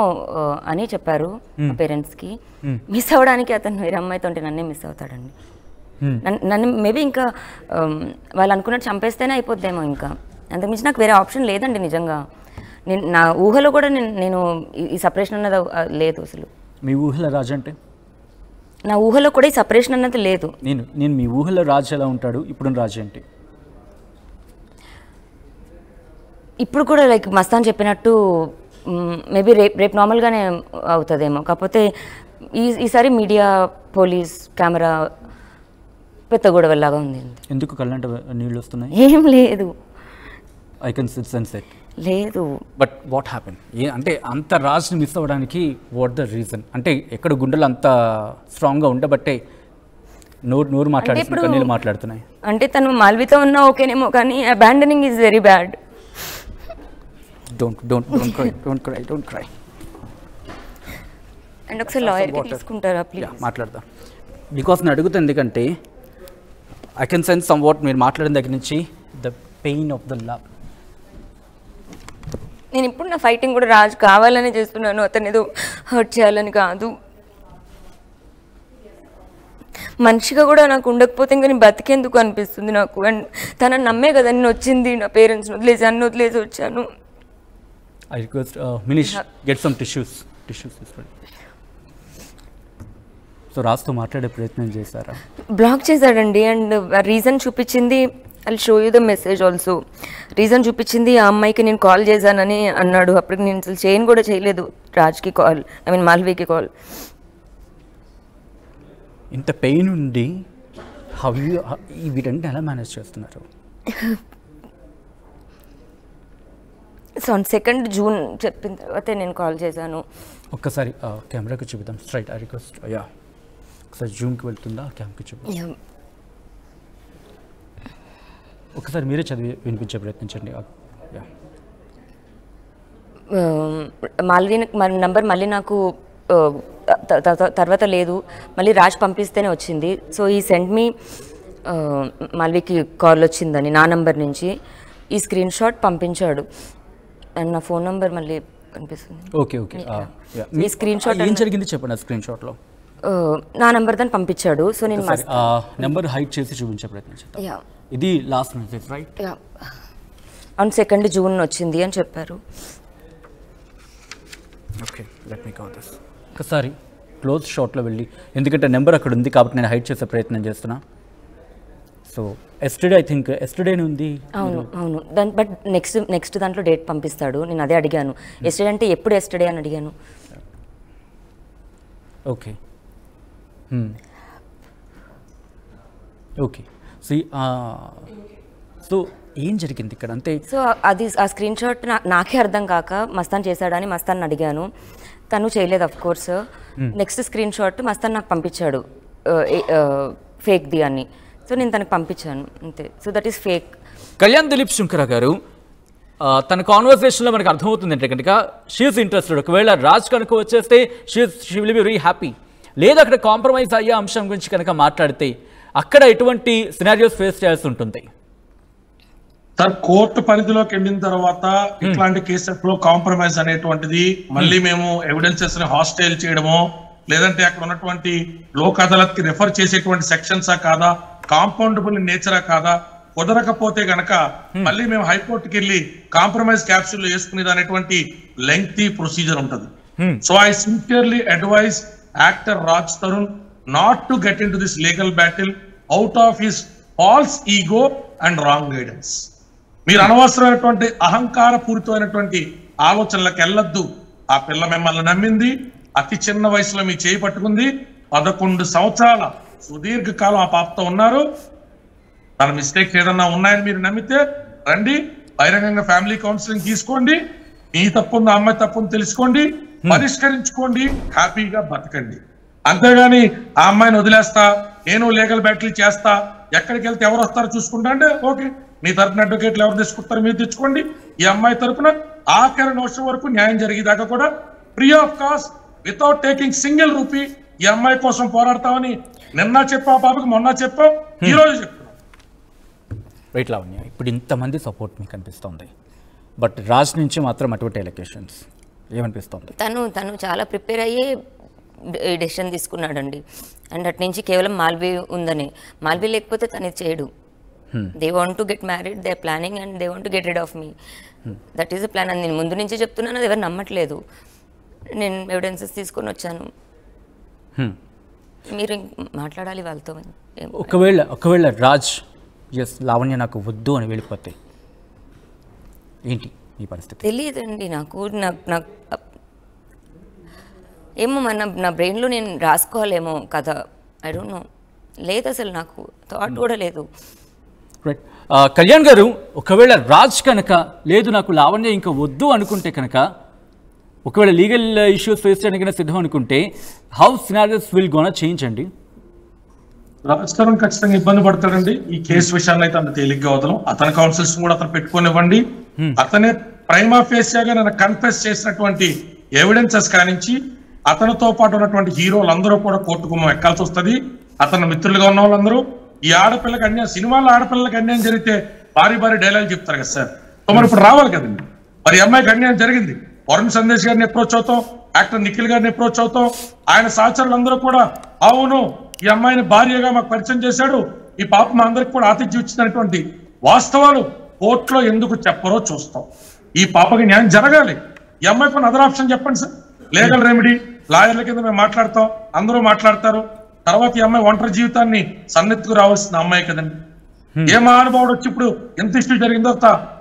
అని చెప్పారు పేరెంట్స్కి. మిస్ అవ్వడానికి అతను వేరే అమ్మాయితో ఉంటే నన్నే మిస్ అవుతాడండి. నన్ను మేబీ ఇంకా వాళ్ళు అనుకున్నట్టు చంపేస్తేనే అయిపోద్దేమో. ఇంకా అంతకుమించి నాకు వేరే ఆప్షన్ లేదండి నిజంగా. నేను నా ఊహలో కూడా నేను ఈ సపరేషన్ అన్నది లేదు అసలు. మీ ఊహలో రాజు అంటే? నా ఊహలో కూడా ఈ సపరేషన్ అన్నది లేదు. నేను మీ ఊహలో రాజు ఎలా ఉంటాడు, ఇప్పుడు రాజు ఏంటి? ఇప్పుడు కూడా లైక్ మస్తాన్ చెప్పినట్టు మేబీ రేపు నార్మల్గానే అవుతుందేమో. కాకపోతే ఈసారి మీడియా, పోలీస్, కెమెరా పెద్ద గొడవలాగా ఉంది. ఎందుకు కళ్ళంట నీళ్ళు వస్తున్నాయి? ఏం లేదు, ఐ కెన్ సెన్స్ ఇట్. లేదు. But what happen? అంటే అంత రాజ్ని మిస్ అవ్వడానికి వాట్ ద రీజన్? అంటే ఎక్కడ గుండెలు అంత స్ట్రాంగ్గా ఉండబట్టే నోరు మాట్లాడుతున్నాయి, కన్నీళ్ళు మాట్లాడుతున్నాయి. అంటే తను మాల్వితో ఉన్నా ఓకేనేమో, కానీ abandoning is very bad. Don't cry. And ఒకసారి లాయర్కి తీసుకుంటారా ప్లీజ్? మాట్లాడదాం. బికాస్ నేను అడుగుతాను ఎందుకంటే I can sense somewhat మీరు మాట్లాడిన దగ్గర నుంచి the pain of the love. నేను ఇప్పుడు నా ఫైటింగ్ కూడా రాజు కావాలని చేస్తున్నాను, అతను ఏదో హర్ట్ చేయాలని కాదు. మనిషిగా కూడా నాకు ఉండకపోతే ఇంకా నేను బతికేందుకు అనిపిస్తుంది నాకు. అండ్ తనని నమ్మే కదా నేను వచ్చింది, నా పేరెంట్స్ని వదిలేసి అన్ని వదిలేసి వచ్చాను. ఐ రిక్వెస్ట్ మినిష్ గెట్ సమ్ టిష్యూస్ తీసుకోండి. సో రాజుతో మాట్లాడే ప్రయత్నం చేశారా? బ్లాక్ చేశాడండి. అండ్ రీజన్ చూపించింది, I show you the message also. Reason చూపించింది ఆ అమ్మాయికి నేను కాల్ చేశానని అన్నాడు. అప్పటికి నేను అసలు కూడా చేయలేదు రాజ్కి కాల్, ఐ మీన్ మాల్వికి కాల్. ఇంత పెయిన్ ఉండి వీటంటే ఎలా మేనేజ్ చేస్తున్నారు? సో ఆన్ 2nd June చెప్పిన తర్వాతే నేను కాల్ చేశాను. ఒక్కసారి కెమెరాకి చూపిద్దాం స్ట్రైట్. ఐ రిక్వెస్ట్ ఒకసారి జూమ్కి వెళ్తుందా క్యామ్కి చూపిద్దాం. ఒకసారి మీరే చదివి వినిపించే ప్రయత్నించండి. మాల్వి నంబర్ మళ్ళీ నాకు తర్వాత లేదు, మళ్ళీ రాజ్ పంపిస్తేనే వచ్చింది. సో ఈ సెండ్ మీ మాల్వికి కాల్ వచ్చిందని నా నంబర్ నుంచి ఈ స్క్రీన్ షాట్ పంపించాడు. అండ్ నా ఫోన్ నంబర్ మళ్ళీ కనిపిస్తుంది. Okay okay. ఈ స్క్రీన్ షాట్ ఏం జరిగింది చెప్పండి. ఆ స్క్రీన్ షాట్లో నా నంబర్ దాన్ని పంపించాడు. సో నేను నెంబర్ హైడ్ చేసి చూపించే ప్రయత్నం చేస్తాను. ఇది last message right? On 2nd June వచ్చింది అని చెప్పారు. Okay, let me count this. ఒకసారి క్లోజ్ షాట్లో వెళ్ళి, ఎందుకంటే నెంబర్ అక్కడ ఉంది కాబట్టి నేను హైడ్ చేసే ప్రయత్నం చేస్తున్నా. సో ఎస్టర్డే, ఐ థింక్ ఎస్టర్డేనే ఉంది. అవును బట్ నెక్స్ట్ దాంట్లో డేట్ పంపిస్తాడు. నేను అదే అడిగాను, ఎస్టర్డే అంటే ఎప్పుడు ఎస్టర్డే అని అడిగాను. Okay okay. సో ఏం జరిగింది ఇక్కడ అంటే? సో అది ఆ స్క్రీన్ షాట్ నాకే అర్థం కాక మస్తాన్ చేశాడని మస్తాన్ అడిగాను. తను చేయలేదు of course. Next screen shot Mastan నాకు పంపించాడు ఫేక్ది అని. సో నేను తనకు పంపించాను అంతే. So that is fake. Kalyan Dilip Sunkara గారు, తన కాన్వర్సేషన్లో మనకు అర్థమవుతుంది అంటే కనుక షీఈస్ ఇంట్రెస్టెడ్. ఒకవేళ రాజ్ కనుక వచ్చేస్తే she will be very happy. లేదు అక్కడ కాంప్రమైజ్ అయ్యే అంశం గురించి కనుక మాట్లాడితే అక్కడ ఎటువంటి సినారియోస్ ఫేస్ చేయాల్సి ఉంటుంది? సార్, కోర్టు పరిధిలోకి వెళ్ళిన తర్వాత ఇట్లాంటి కేసెస్ లో కాంప్రమైజ్ అనేటువంటిది మళ్ళీ మేము ఎవిడెన్సెస్ ని హాస్టైల్ చేయడమో లేదంటే అక్కడ ఉన్నటువంటి లోక్ అదాలత్ కి రెఫర్ చేసేటువంటి సెక్షన్సా కాదా, కాంపౌండబుల్ నేచరా కాదా, కుదరకపోతే గనక మళ్ళీ మేము హైకోర్టుకి వెళ్ళి కాంప్రమైజ్ క్యాప్సూల్ వేసుకునేది అనేటువంటి లెంగ్తీ ప్రొసీజర్ ఉంటుంది. So I sincerely advise actor Raj Tarun not to get in to this legal battle out of his false ego and wrong guidance. మీరు అనవసరమైనటువంటి అహంకార పూరితమైనటువంటి ఆలోచనలకు వెళ్ళొద్దు. ఆ పిల్ల మిమ్మల్ని నమ్మింది, అతి చిన్న వయసులో మీ చేయి పట్టుకుంది, 11 సంవత్సరాల సుదీర్ఘకాలం ఆ పాపతో ఉన్నారు. తన మిస్టేక్స్ ఏదన్నా ఉన్నాయని మీరు నమ్మితే రండి, బహిరంగంగా ఫ్యామిలీ కౌన్సిలింగ్ తీసుకోండి, మీ తప్పు ఉంది, అమ్మాయి తప్పు ఉంది తెలుసుకోండి, పరిష్కరించుకోండి, హ్యాపీగా బతకండి. అంతేగాని ఆ అమ్మాయిని వదిలేస్తా, నేను లీగల్ బ్యాటిల్ చేస్తా, ఎక్కడికి వెళ్తే ఎవరు వస్తారో చూసుకుంటా అంటే ఓకే, మీ తరపున అడ్వకేట్లు ఎవరు తెచ్చుకుంటారో మీరు తెచ్చుకోండి. ఈ అమ్మాయి తరపున ఆఖరి నిమిషం వరకు న్యాయం జరిగేదాకా కూడా free of cost without taking single rupee ఈ అమ్మాయి కోసం పోరాడతామని నిన్న చెప్పా, పాపకి మొన్న చెప్పాం, ఈ రోజు చెప్తున్నాం. రైట్ లావణ్య, ఇప్పుడు ఇంతమంది సపోర్ట్ మీకు అనిపిస్తుంది, బట్ రాజ్ నుంచి మాత్రం అటువంటి ఎలకేషన్స్ ఏమనిపిస్తుంది? తను చాలా ప్రిపేర్ అయ్యే డెసిషన్ తీసుకున్నాడండి. అండ్ అటు నుంచి కేవలం మాల్వి ఉందని, మాల్వి లేకపోతే తను ఇది చేయడు. They want to get married, they planning and they want to get rid of me. That is the plan అని నేను ముందు నుంచి చెప్తున్నాను, అది ఎవరు నమ్మట్లేదు. నేను ఎవిడెన్సెస్ తీసుకొని వచ్చాను, మీరు మాట్లాడాలి వాళ్ళతో. ఒకవేళ రాజ్ ఎస్ లావణ్య నాకు వద్దు అని వెళ్ళిపోతే ఏంటి ఈ పరిస్థితి? తెలియదండి నాకు ఏమో నా బ్రెయిన్లో నేను రాసుకోవాలేమో కదా, ఐ డోంట్ నో. లేదు అసలు నాకు థాట్ కూడా లేదు. రైట్, కళ్యాణ్ గారు, ఒకవేళ రాజ్ కనుక లేదు నాకు లావణ్య ఇంకా వద్దు అనుకుంటే కనుక, ఒకవేళ లీగల్ ఇష్యూస్ ఫేస్ చేయడానికి సిద్ధం అనుకుంటే how scenarios will gonna change అండి? రాజ్ తరుణ్ ఖచ్చితంగా ఇబ్బంది పడతాడండి. ఈ కేసు విషయాన్ని అయితే అంత తేలిగ్గా వదలం. అతని కౌన్సిల్స్ కూడా అతను పెట్టుకోనివ్వండి. అతనే ప్రైమా ఫేసియాగా నన్ను కన్ఫెస్ చేసినటువంటి ఎవిడెన్సెస్ కానించి అతనితో పాటు ఉన్నటువంటి హీరోలు అందరూ కూడా కోర్టుకు ఎక్కాల్సి వస్తుంది. అతను మిత్రులుగా ఉన్న వాళ్ళందరూ ఈ ఆడపిల్లకి అన్యాయం, సినిమాలో ఆడపిల్లకి అన్యాయం జరిగితే భారీ డైలాగ్ చెప్తారు కదా సార్. సో మరి ఇప్పుడు రావాలి కదండి. మరి అమ్మాయికి అన్యాయం జరిగింది, వరుణ్ సందేశ్ గారిని అప్రోచ్ అవుతాం, యాక్టర్ నిఖిల్ గారిని అప్రోచ్ అవుతాం, ఆయన సహచరులందరూ కూడా అవును ఈ అమ్మాయిని భార్యగా మాకు పరిచయం చేశాడు, ఈ పాప మా అందరికి కూడా ఆతిథ్యం ఇచ్చినటువంటి వాస్తవాలు కోర్టులో ఎందుకు చెప్పరో చూస్తాం. ఈ పాపకి న్యాయం జరగాలి. ఈ అమ్మాయి కొన్ని అదర్ ఆప్షన్ చెప్పండి సార్. లీగల్ రెమెడీ లాయర్ల కింద మేము మాట్లాడతాం, అందరూ మాట్లాడతారు. తర్వాత ఈ అమ్మాయి ఒంటరి జీవితాన్ని సన్నెత్తుకు రావాల్సిన అమ్మాయి కదండి. ఏ మహానుభావుడు వచ్చి ఇప్పుడు ఎంత ఇష్యూ జరిగిందో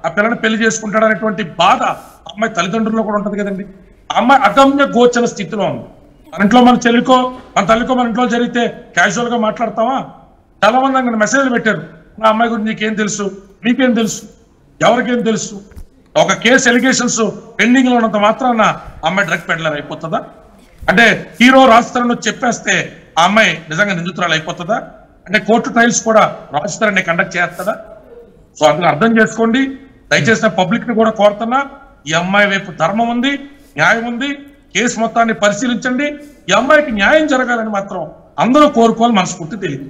ఆ పిల్లని పెళ్లి చేసుకుంటాడు అనేటువంటి బాధ అమ్మాయి తల్లిదండ్రుల్లో కూడా ఉంటది కదండి. ఆ అమ్మాయి అగమ్య గోచర స్థితిలో ఉంది. మన ఇంట్లో మన చెల్లికో మన తల్లికో మన ఇంట్లో జరిగితే క్యాజువల్ గా మాట్లాడతావా? చాలా మంది అక్కడ మెసేజ్లు పెట్టారు, నా అమ్మాయి గురించి నీకేం తెలుసు, మీకేం తెలుసు, ఎవరికేం తెలుసు. ఒక కేసు ఎలిగేషన్స్ పెండింగ్ లో ఉన్నంత మాత్రాన అమ్మాయి డ్రగ్ పెడ్లర్ అయిపోతుందా? అంటే హీరో రాజ్ తరుణ్ చెప్పేస్తే ఆ అమ్మాయి నిజంగా నిందితురాలు అయిపోతుందా? అంటే కోర్టు ట్రయల్స్ కూడా రాజ్ తరుణ్ కండక్ట్ చేస్తుందా? సో అందులో అర్థం చేసుకోండి. దయచేసి పబ్లిక్ ని కూడా కోరుతున్నా, ఈ అమ్మాయి వైపు ధర్మం ఉంది, న్యాయం ఉంది. కేసు మొత్తాన్ని పరిశీలించండి. ఈ అమ్మాయికి న్యాయం జరగాలని మాత్రం అందరూ కోరుకోవాలి, మనస్ఫూర్తి తెలియదు.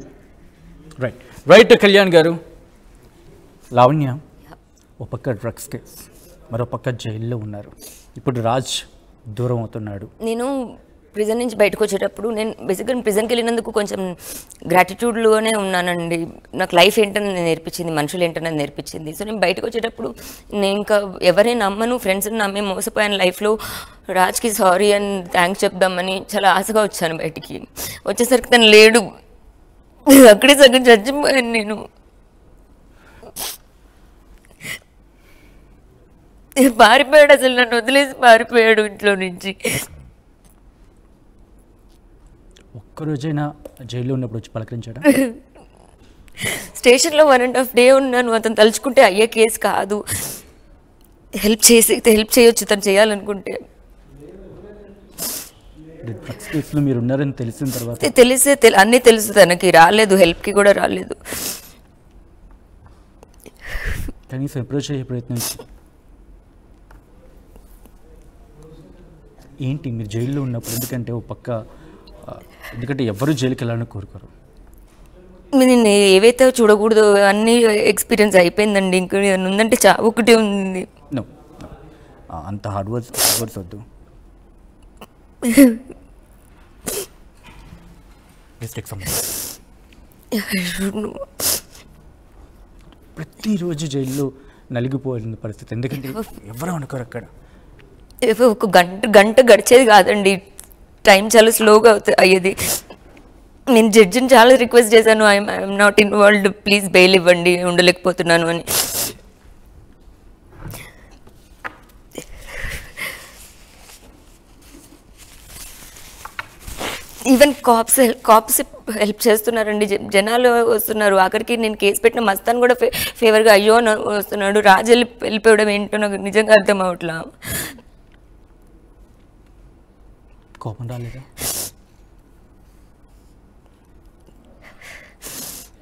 రైట్ కళ్యాణ్ గారు, లావణ్య ఒక పక్క డ్రగ్స్ కేస్, మరో పక్క జైల్లో ఉన్నారు. ఇప్పుడు రాజ్ దూరం అవుతున్నాడు. నేను ప్రిజన్ నుంచి బయటకు వచ్చేటప్పుడు నేను బేసిక్గా ప్రిజన్కి వెళ్ళినందుకు కొంచెం గ్రాటిట్యూడ్లోనే ఉన్నానండి. నాకు లైఫ్ ఏంటని నేర్పించింది, మనుషులు ఏంటని నేర్పించింది. సో నేను బయటకు వచ్చేటప్పుడు నేను ఇంకా ఎవరైనా నమ్మను, ఫ్రెండ్స్ని నమ్మి మోసపోయాను లైఫ్లో. రాజ్కి సారీ అని థ్యాంక్స్ చెప్దామని చాలా ఆశగా వచ్చాను. బయటికి వచ్చేసరికి తను లేడు, అక్కడే సగం చచ్చిపోయాను నేను. పారిపోయాడు, అసలు నన్ను వదిలేసి పారిపోయాడు ఇంట్లో నుంచి. ఒక్కరోజైనా జైల్లో ఉన్నప్పుడు వచ్చి పలకరించాడా? స్టేషన్లో 1.5 డే ఉన్నాను. అతను తలుచుకుంటే అయ్యే కేసు కాదు. హెల్ప్ చేయొచ్చు తను చేయాలనుకుంటే. మీరు ఉన్నారని తెలిసిన తర్వాత తెలిసే అన్నీ తెలుసు తనకి. రాలేదు, హెల్ప్కి కూడా రాలేదు. కనీసం అప్రోచ్ అయ్యే ప్రయత్నం ఏంటి మీరు జైల్లో ఉన్నప్పుడు? ఎందుకంటే ఓ పక్క ఎందుకంటే ఎవరు జైలుకి వెళ్ళాలని కోరుకోరు. నేను ఏవైతే చూడకూడదు అన్నీ ఎక్స్పీరియన్స్ అయిపోయిందండి. ఇంకా ఉందంటే చావు ఒకటే ఉంది. అంత హార్డ్ వర్డ్స్ వద్దు. ప్రతిరోజు జైల్లో నలిగిపోయిన పరిస్థితి, ఎందుకంటే ఎవరు అనుకోరు అక్కడ. ఒక గంట గడిచేది కాదండి, టైం చాలా స్లోగా అయ్యేది. నేను జడ్జిని చాలా రిక్వెస్ట్ చేశాను, I'm not involved, please bail ఇవ్వండి, ఉండలేకపోతున్నాను అని. ఈవెన్ కాప్స్ హెల్ప్ చేస్తున్నారండి, జనాలు వస్తున్నారు. ఆఖరికి నేను కేసు పెట్టిన మస్తాన్ కూడా ఫేవర్గా అయ్యో వస్తున్నాడు. రాజు వెళ్ళిపోవడం ఏంటో నాకు నిజంగా అర్థం అవట్లా. కోపం రాలేదా?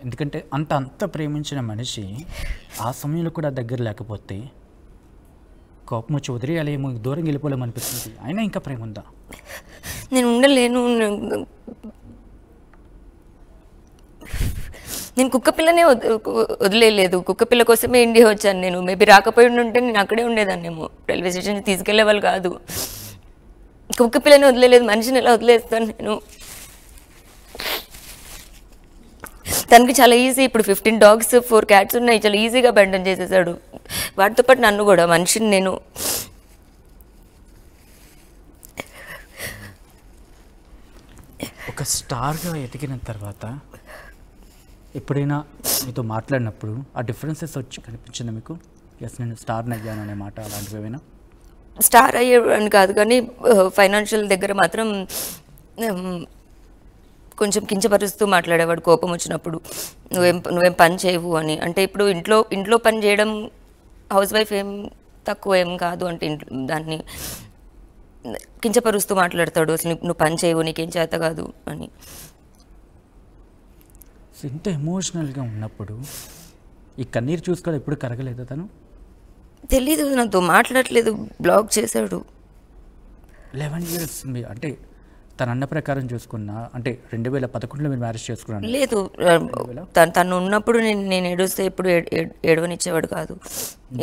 ఎందుకంటే అంత ప్రేమించిన మనిషి ఆ సమయంలో కూడా దగ్గర లేకపోతే కోపం వచ్చి వదిలేయాలేమో, దూరం వెళ్ళిపోలేము అనిపిస్తుంది. అయినా ఇంకా ప్రేమ ఉందా? నేను ఉండలేను. నేను కుక్క పిల్లనే వదిలేదు. కుక్క పిల్ల కోసమే ఇండియా వచ్చాను నేను. మేబీ రాకపోయి ఉంటే నేను అక్కడే ఉండేదాన్నేమో, రైల్వే స్టేషన్ తీసుకెళ్లే వాళ్ళు కాదు. కుక్క పిల్లని వదిలేదు, మనిషిని ఎలా వదిలేస్తాను నేను? తనకి చాలా ఈజీ. ఇప్పుడు 15 dogs 4 cats ఉన్నాయి, చాలా ఈజీగా అబాండన్ చేసేసాడు. వాటితో పాటు నన్ను కూడా, మనిషిని నేను. ఒక స్టార్గా ఎదిగిన తర్వాత ఎప్పుడైనా మీతో మాట్లాడినప్పుడు ఆ డిఫరెన్సెస్ వచ్చి కనిపించిందా మీకు? ఎస్ నేను స్టార్ని అయ్యాను అనే మాట, అలాంటివి ఏమైనా? స్టార్ అయ్యేవాడిని కాదు, కానీ ఫైనాన్షియల్ దగ్గర మాత్రం కొంచెం కించపరుస్తూ మాట్లాడేవాడు కోపం వచ్చినప్పుడు. నువ్వేం పని చేయవు అని. అంటే ఇప్పుడు ఇంట్లో పని చేయడం హౌస్ వైఫ్ ఏం తక్కువ ఏం కాదు, అంటే దాన్ని కించపరుస్తూ మాట్లాడతాడు. అసలు నువ్వు పని చేయవు, నీకేం చేత కాదు అని. ఇంత ఎమోషనల్గా ఉన్నప్పుడు ఈ కన్నీరు చూసుకోవాలి, ఎప్పుడు కరగలేదా తను? తెలీదు, నాతో మాట్లాడలేదు, బ్లాక్ చేశాడు. 11 years అంటే తన అన్న ప్రకారం చూసుకున్నా, అంటే 2011లో మీరు మ్యారేజ్ చేసుకున్నాను. లేదు, తను ఉన్నప్పుడు నేను ఏడుస్తే ఎప్పుడు ఏడవనిచ్చేవాడు కాదు,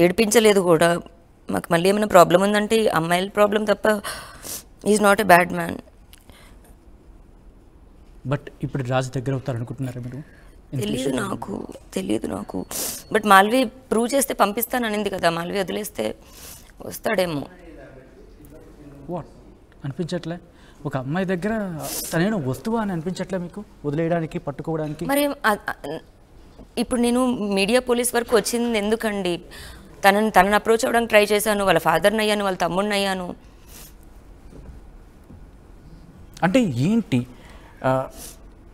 ఏడిపించలేదు కూడా. మాకు మళ్ళీ ఏమైనా ప్రాబ్లం ఉందంటే అమ్మాయిల ప్రాబ్లం తప్ప, is not a bad man. But ఇప్పుడు రాజు దగ్గర అవుతారు అనుకుంటున్నారా మీరు? తెలియదు నాకు. బట్ మాల్వి ప్రూవ్ చేస్తే పంపిస్తాను అనింది కదా, మాల్వి వదిలేస్తే వస్తాడేమో. వాట్ అనిపించట్లే? ఒక అమ్మాయి దగ్గర తనేనో వస్తువా అని అనిపించట్లే మీకు, వదిలేయడానికి, పట్టుకోవడానికి? మరి ఇప్పుడు నేను మీడియా పోలీస్ వరకు వచ్చింది ఎందుకండి? తనని అప్రోచ్ అవ్వడానికి ట్రై చేశాను, వాళ్ళ ఫాదర్ని అయ్యాను, వాళ్ళ తమ్ముడిని అయ్యాను. అంటే ఏంటి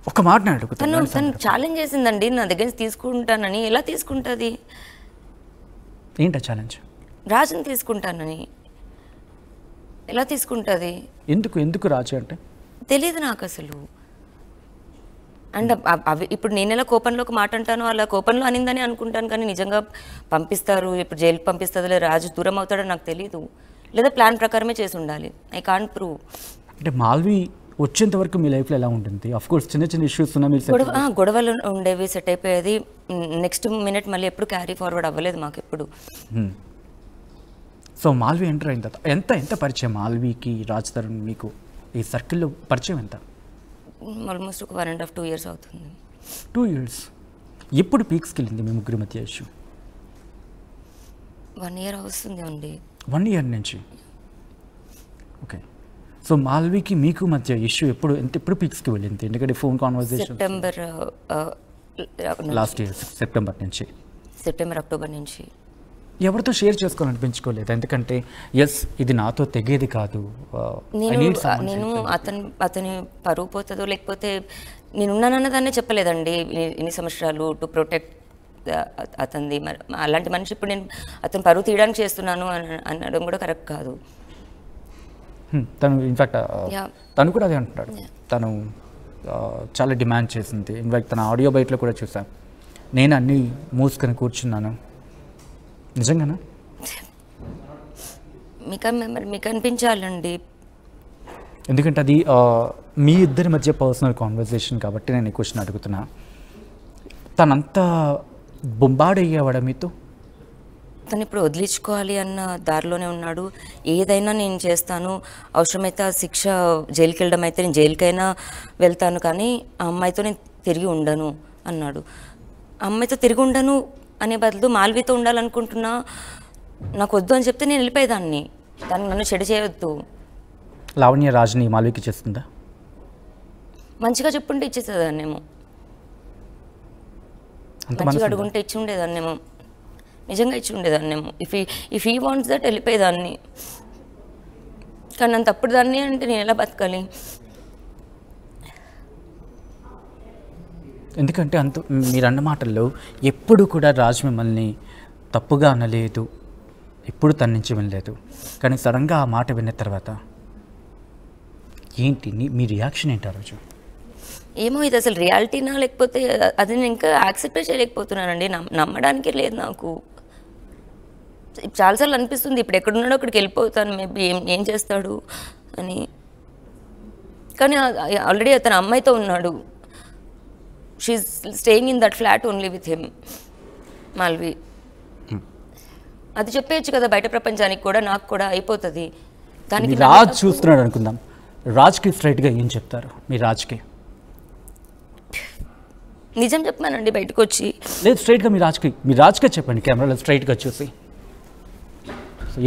ఒక మాట తను ఛాలెంజ్ చేసిందండి, నా దగ్గర నుంచి తీసుకుంటానని. ఎలా తీసుకుంటుంది? ఏంటా ఛాలెంజ్? రాజుని తీసుకుంటానని ఎలా తీసుకుంటుంది? ఎందుకు రాజు అంటే తెలియదు నాకు అసలు. అండ్ అవి ఇప్పుడు నేను ఎలా కోపంలో ఒక మాట అంటానో అలా కోపంలో అనిందని అనుకుంటాను, కానీ నిజంగా పంపిస్తారు, ఇప్పుడు జైలుకి పంపిస్తుంది, లేదా రాజు దూరం అవుతాడో నాకు తెలీదు. లేదా ప్లాన్ ప్రకారమే చేసి ఉండాలి. I can't prove. అంటే మాల్వి వచ్చేంత వరకు మీ లైఫ్లో ఎలా ఉంటుంది? ఆఫ్ కోర్స్ చిన్న ఇష్యూస్ ఉన్నా, మీరు గొడవలు ఉండేవి, సెట్ అయిపోయేది. నెక్స్ట్ మినిట్ మళ్ళీ ఎప్పుడు క్యారీ ఫార్వర్డ్ అవ్వలేదు మాకు ఎప్పుడు. సో మాల్వి ఎంటర్ అయిన తర్వాత ఎంత పరిచయం మాల్వికి రాజ్ తరుణ్ మీకు? ఈ సర్కిల్లో పరిచయం ఎంత? ఆల్మోస్ట్ ఒక 1.5 2 years అవుతుంది. 2 years. ఎప్పుడు పీక్స్కి వెళ్ళింది మీ ముగ్గురి మధ్య ఇష్యూ? 1 year వస్తుంది అండి. 1 year నుంచి. ఓకే. సో మాల్వికి మీకు మధ్య ఇష్యూ ఎప్పుడు పీక్స్కి వెళ్ళింది? ఎందుకంటే phone conversation last year September నుంచి, అక్టోబర్ నుంచి ఎవరితో షేర్ చేసుకోవాలనిపించుకోలేదు? ఎందుకంటే ఎస్ ఇది నాతో తెగేది కాదు, నేను అతని పరువు పోతుందో లేకపోతే నేనున్నానన్నదాన్నే చెప్పలేదండి ఇన్ని సంవత్సరాలు టు ప్రొటెక్ట్ అతనిది. మరి అలాంటి మనిషి ఇప్పుడు నేను అతను పరువు తీయడానికి చేస్తున్నాను అనడం కూడా కరెక్ట్ కాదు. తను ఇన్ఫ్యాక్ట్ తను కూడా అదే అంటున్నాడు. తను చాలా డిమాండ్ చేసింది. ఇన్ఫ్యాక్ట్ తన ఆడియో బయటలో కూడా చూసాను, నేను అన్నీ మూసుకొని కూర్చున్నాను. నిజంగానా? మీకు అనిపించాలండి. ఎందుకంటే అది మీ ఇద్దరి మధ్య పర్సనల్ కాన్వర్జేషన్ కాబట్టి నేను ఈ క్వశ్చన్ అడుగుతున్నా. తనంతా బొంబాడయ్యేవాడా మీతో? తను ఇప్పుడు వదిలించుకోవాలి అన్న దారిలోనే ఉన్నాడు. ఏదైనా నేను చేస్తాను, అవసరమైతే ఆ శిక్ష జైలుకి వెళ్ళడం అయితే నేను జైలుకైనా వెళ్తాను, కానీ ఆ అమ్మాయితో నేను తిరిగి ఉండను అన్నాడు. అమ్మాయితో తిరిగి ఉండను అనే బదులు మాల్వితో ఉండాలనుకుంటున్నా, నాకు వద్దు అని చెప్తే నేను వెళ్ళిపోయేదాన్ని. దాన్ని నన్ను చెడు చేయవద్దు. లావణ్య రాజ్ని మాల్వికి చేస్తుందా? మంచిగా చెప్పుంటే ఇచ్చేసేదాన్నేమో, మంచిగా అడుగుంటే ఇచ్చి ఉండేదాన్నేమో, నిజంగా ఇచ్చి ఉండేదాన్నేమో. ఇఫ్ హీ వాంట్స్ దట్ వెళ్ళిపోయేదాన్ని. కానీ నన్ను తప్పుడు దాన్ని అంటే నేను ఎలా బతకాలి? ఎందుకంటే మీరు అన్న మాటల్లో ఎప్పుడు కూడా రాజ్ మిమ్మల్ని తప్పుగా అనలేదు, ఎప్పుడు తన నుంచి వినలేదు. కానీ సడన్గా ఆ మాట విన్న తర్వాత ఏంటి మీ రియాక్షన్ ఏంటి ఆ రోజు? ఏమో ఇది అసలు రియాలిటీనా లేకపోతే అది నేను ఇంకా యాక్సెప్ట్ చేయలేకపోతున్నానండి. నమ్మడానికి లేదు నాకు. చాలాసార్లు అనిపిస్తుంది ఇప్పుడు ఎక్కడున్నాడో అక్కడికి వెళ్ళిపోతాను, మేబీ ఏం చేస్తాడు అని. కానీ ఆల్రెడీ అతను అమ్మాయితో ఉన్నాడు. She's staying in that flat only with him, Malvi. అది చెప్పేయచ్చు కదా బయట ప్రపంచానికి కూడా, నాకు కూడా అయిపోతుంది. దానికి రాజ్ చూస్తున్నాడు అనుకుందాం, రాజ్కి స్ట్రైట్గా ఏం చెప్తారు? మీ రాజ్కి నిజం చెప్పానండి బయటకు వచ్చి. లేదు, స్ట్రైట్గా మీ రాజ్కే చెప్పండి, కెమెరాలో స్ట్రైట్గా చూసి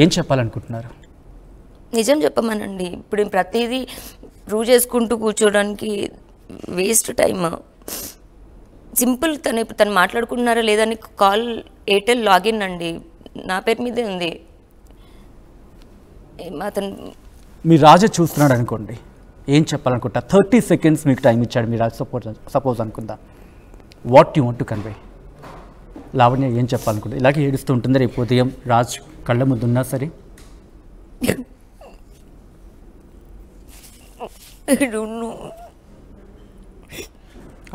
ఏం చెప్పాలనుకుంటున్నారు? నిజం చెప్పమనండి. ఇప్పుడు ప్రతిదీ ప్రూవ్ చేసుకుంటూ కూర్చోడానికి వేస్ట్ టైమ్. సింపుల్, తను మాట్లాడుకుంటున్నారా లేదని కాల్ ఎయిర్టెల్ లాగిన్ అండి, నా పేరు మీదే ఉంది. అతను మీ రాజు చూస్తున్నాడు అనుకోండి, ఏం చెప్పాలనుకుంటా? 30 seconds మీకు టైం ఇచ్చాడు మీ రాజు. సపోజ్ అనుకుందా, what you want to convey? Lavanya ఏం చెప్పాలనుకుంటా? ఇలాగే ఏడుస్తూ ఉంటుంది రేపు ఉదయం రాజ్ కళ్ళ ముందు ఉన్నా సరే.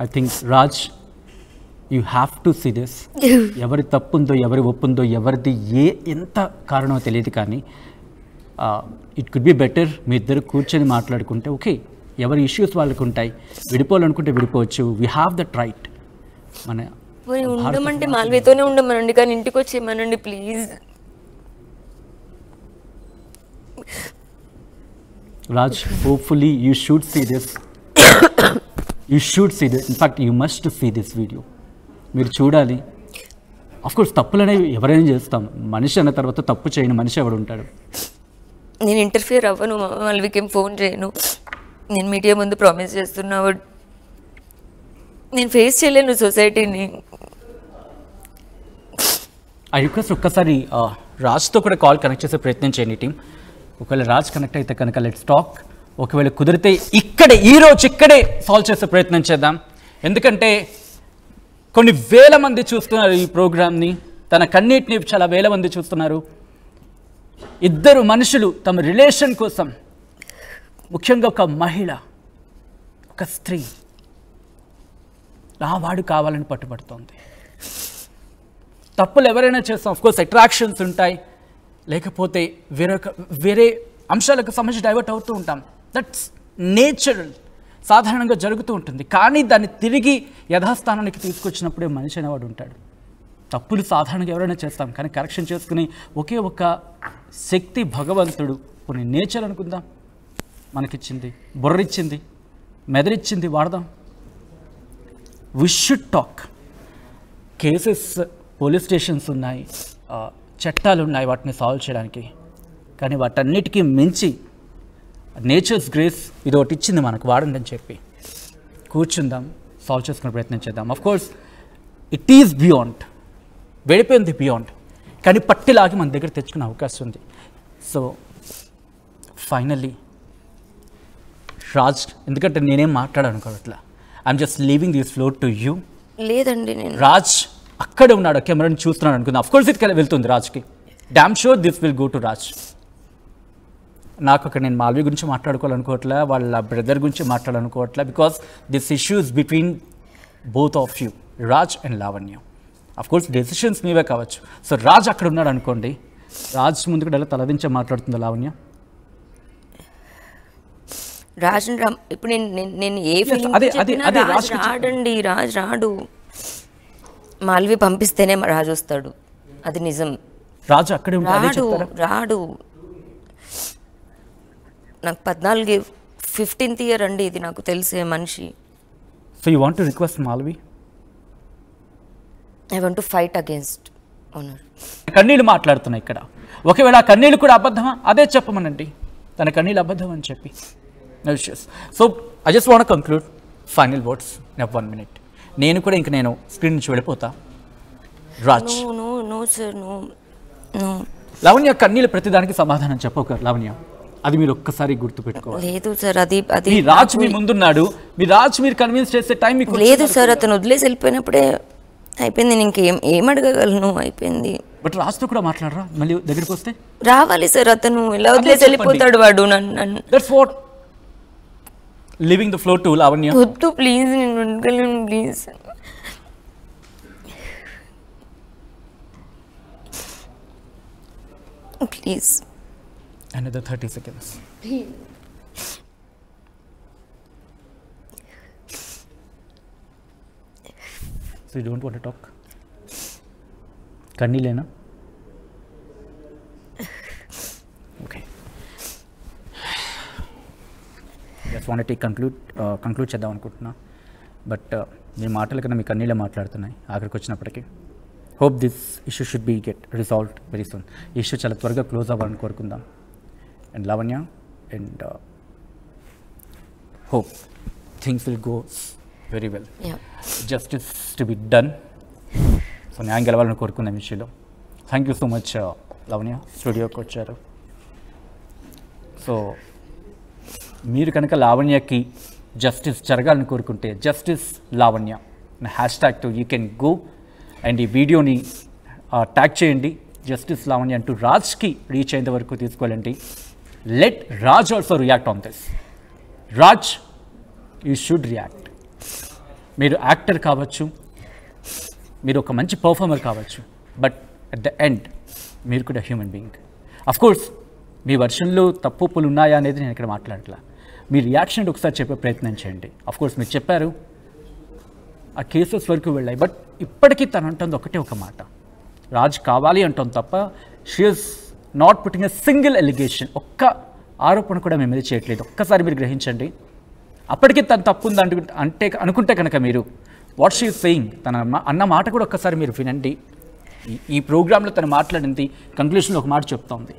I think Raj, you have to see this. ఎవరి తప్పుందో ఎవరి ఒప్పుందో ఎవరిది ఎంత కారణమో తెలియదు, కానీ ఇట్ కుడ్ బి బెటర్ మీ ఇద్దరు కూర్చొని మాట్లాడుకుంటే. ఓకే, ఎవరి ఇష్యూస్ వాళ్ళకు ఉంటాయి, విడిపోవాలనుకుంటే విడిపోవచ్చు. We have that right. మన ఉండమంటే మాల్వితోనే ఉండమనండి, కానీ ఇంటికి వచ్చేయమనండి please. Raj, hopefully you should see this. You should see this. In fact you must see this video. మీరు చూడాలి. అఫ్కోర్స్ తప్పులు అనేవి ఎవరైనా చేస్తాం, మనిషి అన్న తర్వాత తప్పు చేయని మనిషి ఎవడు ఉంటాడు? నేను ఇంటర్ఫియర్ అవ్వను, మాల్వికి ఫోన్ చేయను. నేను మీడియా ముందు ప్రామిస్ చేస్తున్నావు, నేను ఫేస్ చేయలేను సొసైటీని. ఐ రిక్వెస్ట్ ఒక్కసారి రాజ్తో కూడా కాల్ కనెక్ట్ చేసే ప్రయత్నం చేయండి టీం. ఒకవేళ రాజ్ కనెక్ట్ అయితే కనుక లెట్స్ టాక్. ఒకవేళ కుదిరితే ఈరోజు ఇక్కడే సాల్వ్ చేసే ప్రయత్నం చేద్దాం. ఎందుకంటే కొన్ని వేల మంది చూస్తున్నారు ఈ ప్రోగ్రామ్ని, తన కన్నీటిని చాలా వేల మంది చూస్తున్నారు. ఇద్దరు మనుషులు తమ రిలేషన్ కోసం, ముఖ్యంగా ఒక మహిళ, ఒక స్త్రీ నా వాడు కావాలని పట్టుబడుతోంది. తప్పులు ఎవరైనా చేస్తాం, ఆఫ్కోర్స్ అట్రాక్షన్స్ ఉంటాయి, లేకపోతే వేరే అంశాలకు సంబంధించి డైవర్ట్ అవుతూ ఉంటాం. దట్స్ నేచురల్, సాధారణంగా జరుగుతూ ఉంటుంది. కానీ దాన్ని తిరిగి యథాస్థానానికి తీసుకొచ్చినప్పుడే మనిషి అనేవాడు ఉంటాడు. తప్పులు సాధారణంగా ఎవరైనా చేస్తాం, కానీ కరెక్షన్ చేసుకుని ఒకే ఒక శక్తి భగవంతుడు, కొన్ని నేచర్ అనుకుందాం, మనకిచ్చింది, బుర్రిచ్చింది, మెదరిచ్చింది, వాడదాం. We should talk. Cases, police stations ఉన్నాయి, చట్టాలు ఉన్నాయి వాటిని సాల్వ్ చేయడానికి. కానీ వాటన్నిటికీ మించి నేచర్స్ గ్రేస్ ఇది ఒకటి ఇచ్చింది మనకు, వాడండి అని చెప్పి కూర్చుందాం, సాల్వ్ చేసుకునే ప్రయత్నం చేద్దాం. అఫ్కోర్స్ ఇట్ ఈజ్ బియాండ్, వెళ్ళిపోయింది బియాండ్, కానీ పట్టిలాగి మన దగ్గర తెచ్చుకునే అవకాశం ఉంది. సో ఫైనల్లీ రాజ్, ఎందుకంటే నేనేం మాట్లాడాలనుకోవట్లా, I'm just leaving this floor to you. లేదండి, నేను రాజ్ అక్కడే ఉన్నాడు, కెమెరాని చూస్తున్నాడు అనుకుందాం. అఫ్కోర్స్ ఇది వెళ్తుంది రాజ్కి. Damn sure this will go to Raj. నాకు అక్కడ నేను మాల్వి గురించి మాట్లాడుకోవాలనుకోవట్లే, వాళ్ళ బ్రదర్ గురించి మాట్లాడాలనుకోవట్లే, because this issues between both of you, Raj and Lavanya. Of course decisions మీవే కావచ్చు. సో రాజ్ అక్కడ ఉన్నాడు అనుకోండి, రాజ్ ముందు కూడా ఎలా తలదించే మాట్లాడుతుందో లావణ్య. రాజ్ ఇప్పుడు నేను ఏ ఫిలిం రాజ్ రాడండి, రాజ్ రాడు. మాల్వి పంపిస్తేనే రాజు వస్తాడు, అది నిజం. రాజు అక్కడే రాడు. నాకు 15th ఇయర్ అండి ఇది, నాకు తెలిసే మనిషి. So you want to request Malvi? I want to fight against owner. కన్నీళ్ళు మాట్లాడుతున్నాయి ఇక్కడ. ఒకవేళ ఆ కన్నీళ్ళు కూడా అబద్ధమా అదే చెప్పమనండి, తన కన్నీళ్ళు అబద్ధం అని చెప్పి. No issues. So I just want conclude final words in 1 minute. నేను కూడా ఇంక నేను స్క్రీన్ నుంచి వెళ్ళిపోతా. రాజ్ లావణ్య, కన్నీళ్ళు ప్రతిదానికి సమాధానం చెప్పక లావణ్య, అది మీరు ఒక్కసారి గుర్తు పెట్టుకోవాలి. లేదు సార్, అది రాజ్ మీ ముందున్నాడు, మీరు కన్విన్స్ చేసే టైం మీకు లేదు సార్. అతను వదిలేసి వెళ్ళిపోయినప్పుడే అయిపోయింది, నేను ఇంకేం అడగగలను, అయిపోయింది. బట్ రాజ్తో కూడా మాట్లాడరా? మళ్ళీ దగ్గరికి వస్తే రావాలి సార్. అతను ఎలా వదిలేసి వెళ్ళిపోతాడు వాడు నన్ను. That's what living the flow to Lavanya. వద్దు ప్లీజ్, నేను ఉండగలను please. Please another 30 seconds. Please. So you don't want to talk? కన్నీలేనా? Okay, just want to conclude చేద్దాం అనుకుంటున్నా. బట్ మీ మాటల కన్నా మీ కన్నీళ్ళే మాట్లాడుతున్నాయి ఆఖరికి వచ్చినప్పటికీ. Hope this issue should be get resolved very soon. ఈ ఇష్యూ చాలా త్వరగా క్లోజ్ అవ్వాలని కోరుకుందాం. And Lavanya, and hope things will go very well. Yeah. Justice to be done. So న్యాయం గెలవాలని కోరుకున్న విషయంలో thank you so much Lavanya, స్టూడియోకి వచ్చారు. సో మీరు కనుక లావణ్యకి జస్టిస్ జరగాలని కోరుకుంటే justice Lavanya #2 you can go and ఈ వీడియోని ట్యాగ్ చేయండి, జస్టిస్ లావణ్య అంటూ రాజ్కి రీచ్ అయ్యేంత వరకు తీసుకెళ్ళండి. Let Raj also react on this. Raj, you should react. మీరు యాక్టర్ కావచ్చు, మీరు ఒక మంచి పర్ఫార్మర్ కావచ్చు, బట్ అట్ ద ఎండ్ మీరు కూడా హ్యూమన్ బీయింగ్. అఫ్కోర్స్ మీ వర్షన్లో తప్పులు ఉన్నాయా అనేది నేను ఇక్కడ మాట్లాడట్లా. మీ రియాక్షన్ ఒకసారి చెప్పే ప్రయత్నం చేయండి. అఫ్కోర్స్ మీరు చెప్పారు ఆ కేసెస్ వరకు వెళ్ళాయి, బట్ ఇప్పటికీ తను అంటుంది ఒకటే ఒక మాట, రాజ్ కావాలి అంటుంది తప్ప she is not putting a single allegation. ఒక్క ఆరోపణ కూడా మేము మీద చేయట్లేదు. ఒక్కసారి మీరు గ్రహించండి. అప్పటికీ తను తప్పు ఉంది అనుకుంటే కనుక మీరు వాట్ షీ ఈజ్ సేయింగ్, తన అన్న మాట కూడా ఒక్కసారి మీరు వినండి. ఈ ప్రోగ్రాంలో తను మాట్లాడింది కంక్లూషన్లో ఒక మాట చెప్తోంది,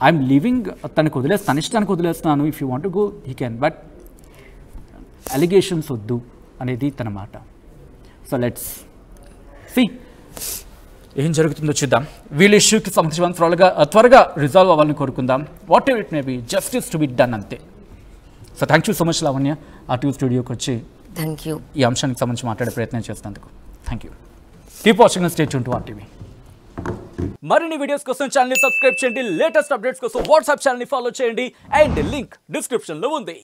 ఐఎమ్ లివింగ్, తనకు తన ఇష్టానికి వదిలేస్తున్నాను, if you want to go he can, but allegations వద్దు అనేది తన మాట. సో లెట్స్ సీ ఏం జరుగుతుందో చూద్దాం. వీళ్ళ ఇష్యూకి సంబంధించి త్వరగా రిజాల్వ్ అవ్వాలని కోరుకుందాం. Whatever it may be, justice to be done అంతే. So thank you so much Lavanya, RTV స్టూడియోకి వచ్చి ఈ అంశానికి సంబంధించి మాట్లాడే ప్రయత్నం చేసినందుకు thank you. Keep watching, stay tune to RTV. మరిన్ని వీడియోస్ కోసం ఛానల్ ని సబ్స్క్రైబ్ చేయండి, లేటెస్ట్ అప్డేట్స్ కోసం వాట్సాప్ ఛానల్ ని ఫాలో చేయండి, అండ్ లింక్ డిస్క్రిప్షన్ లో ఉంది.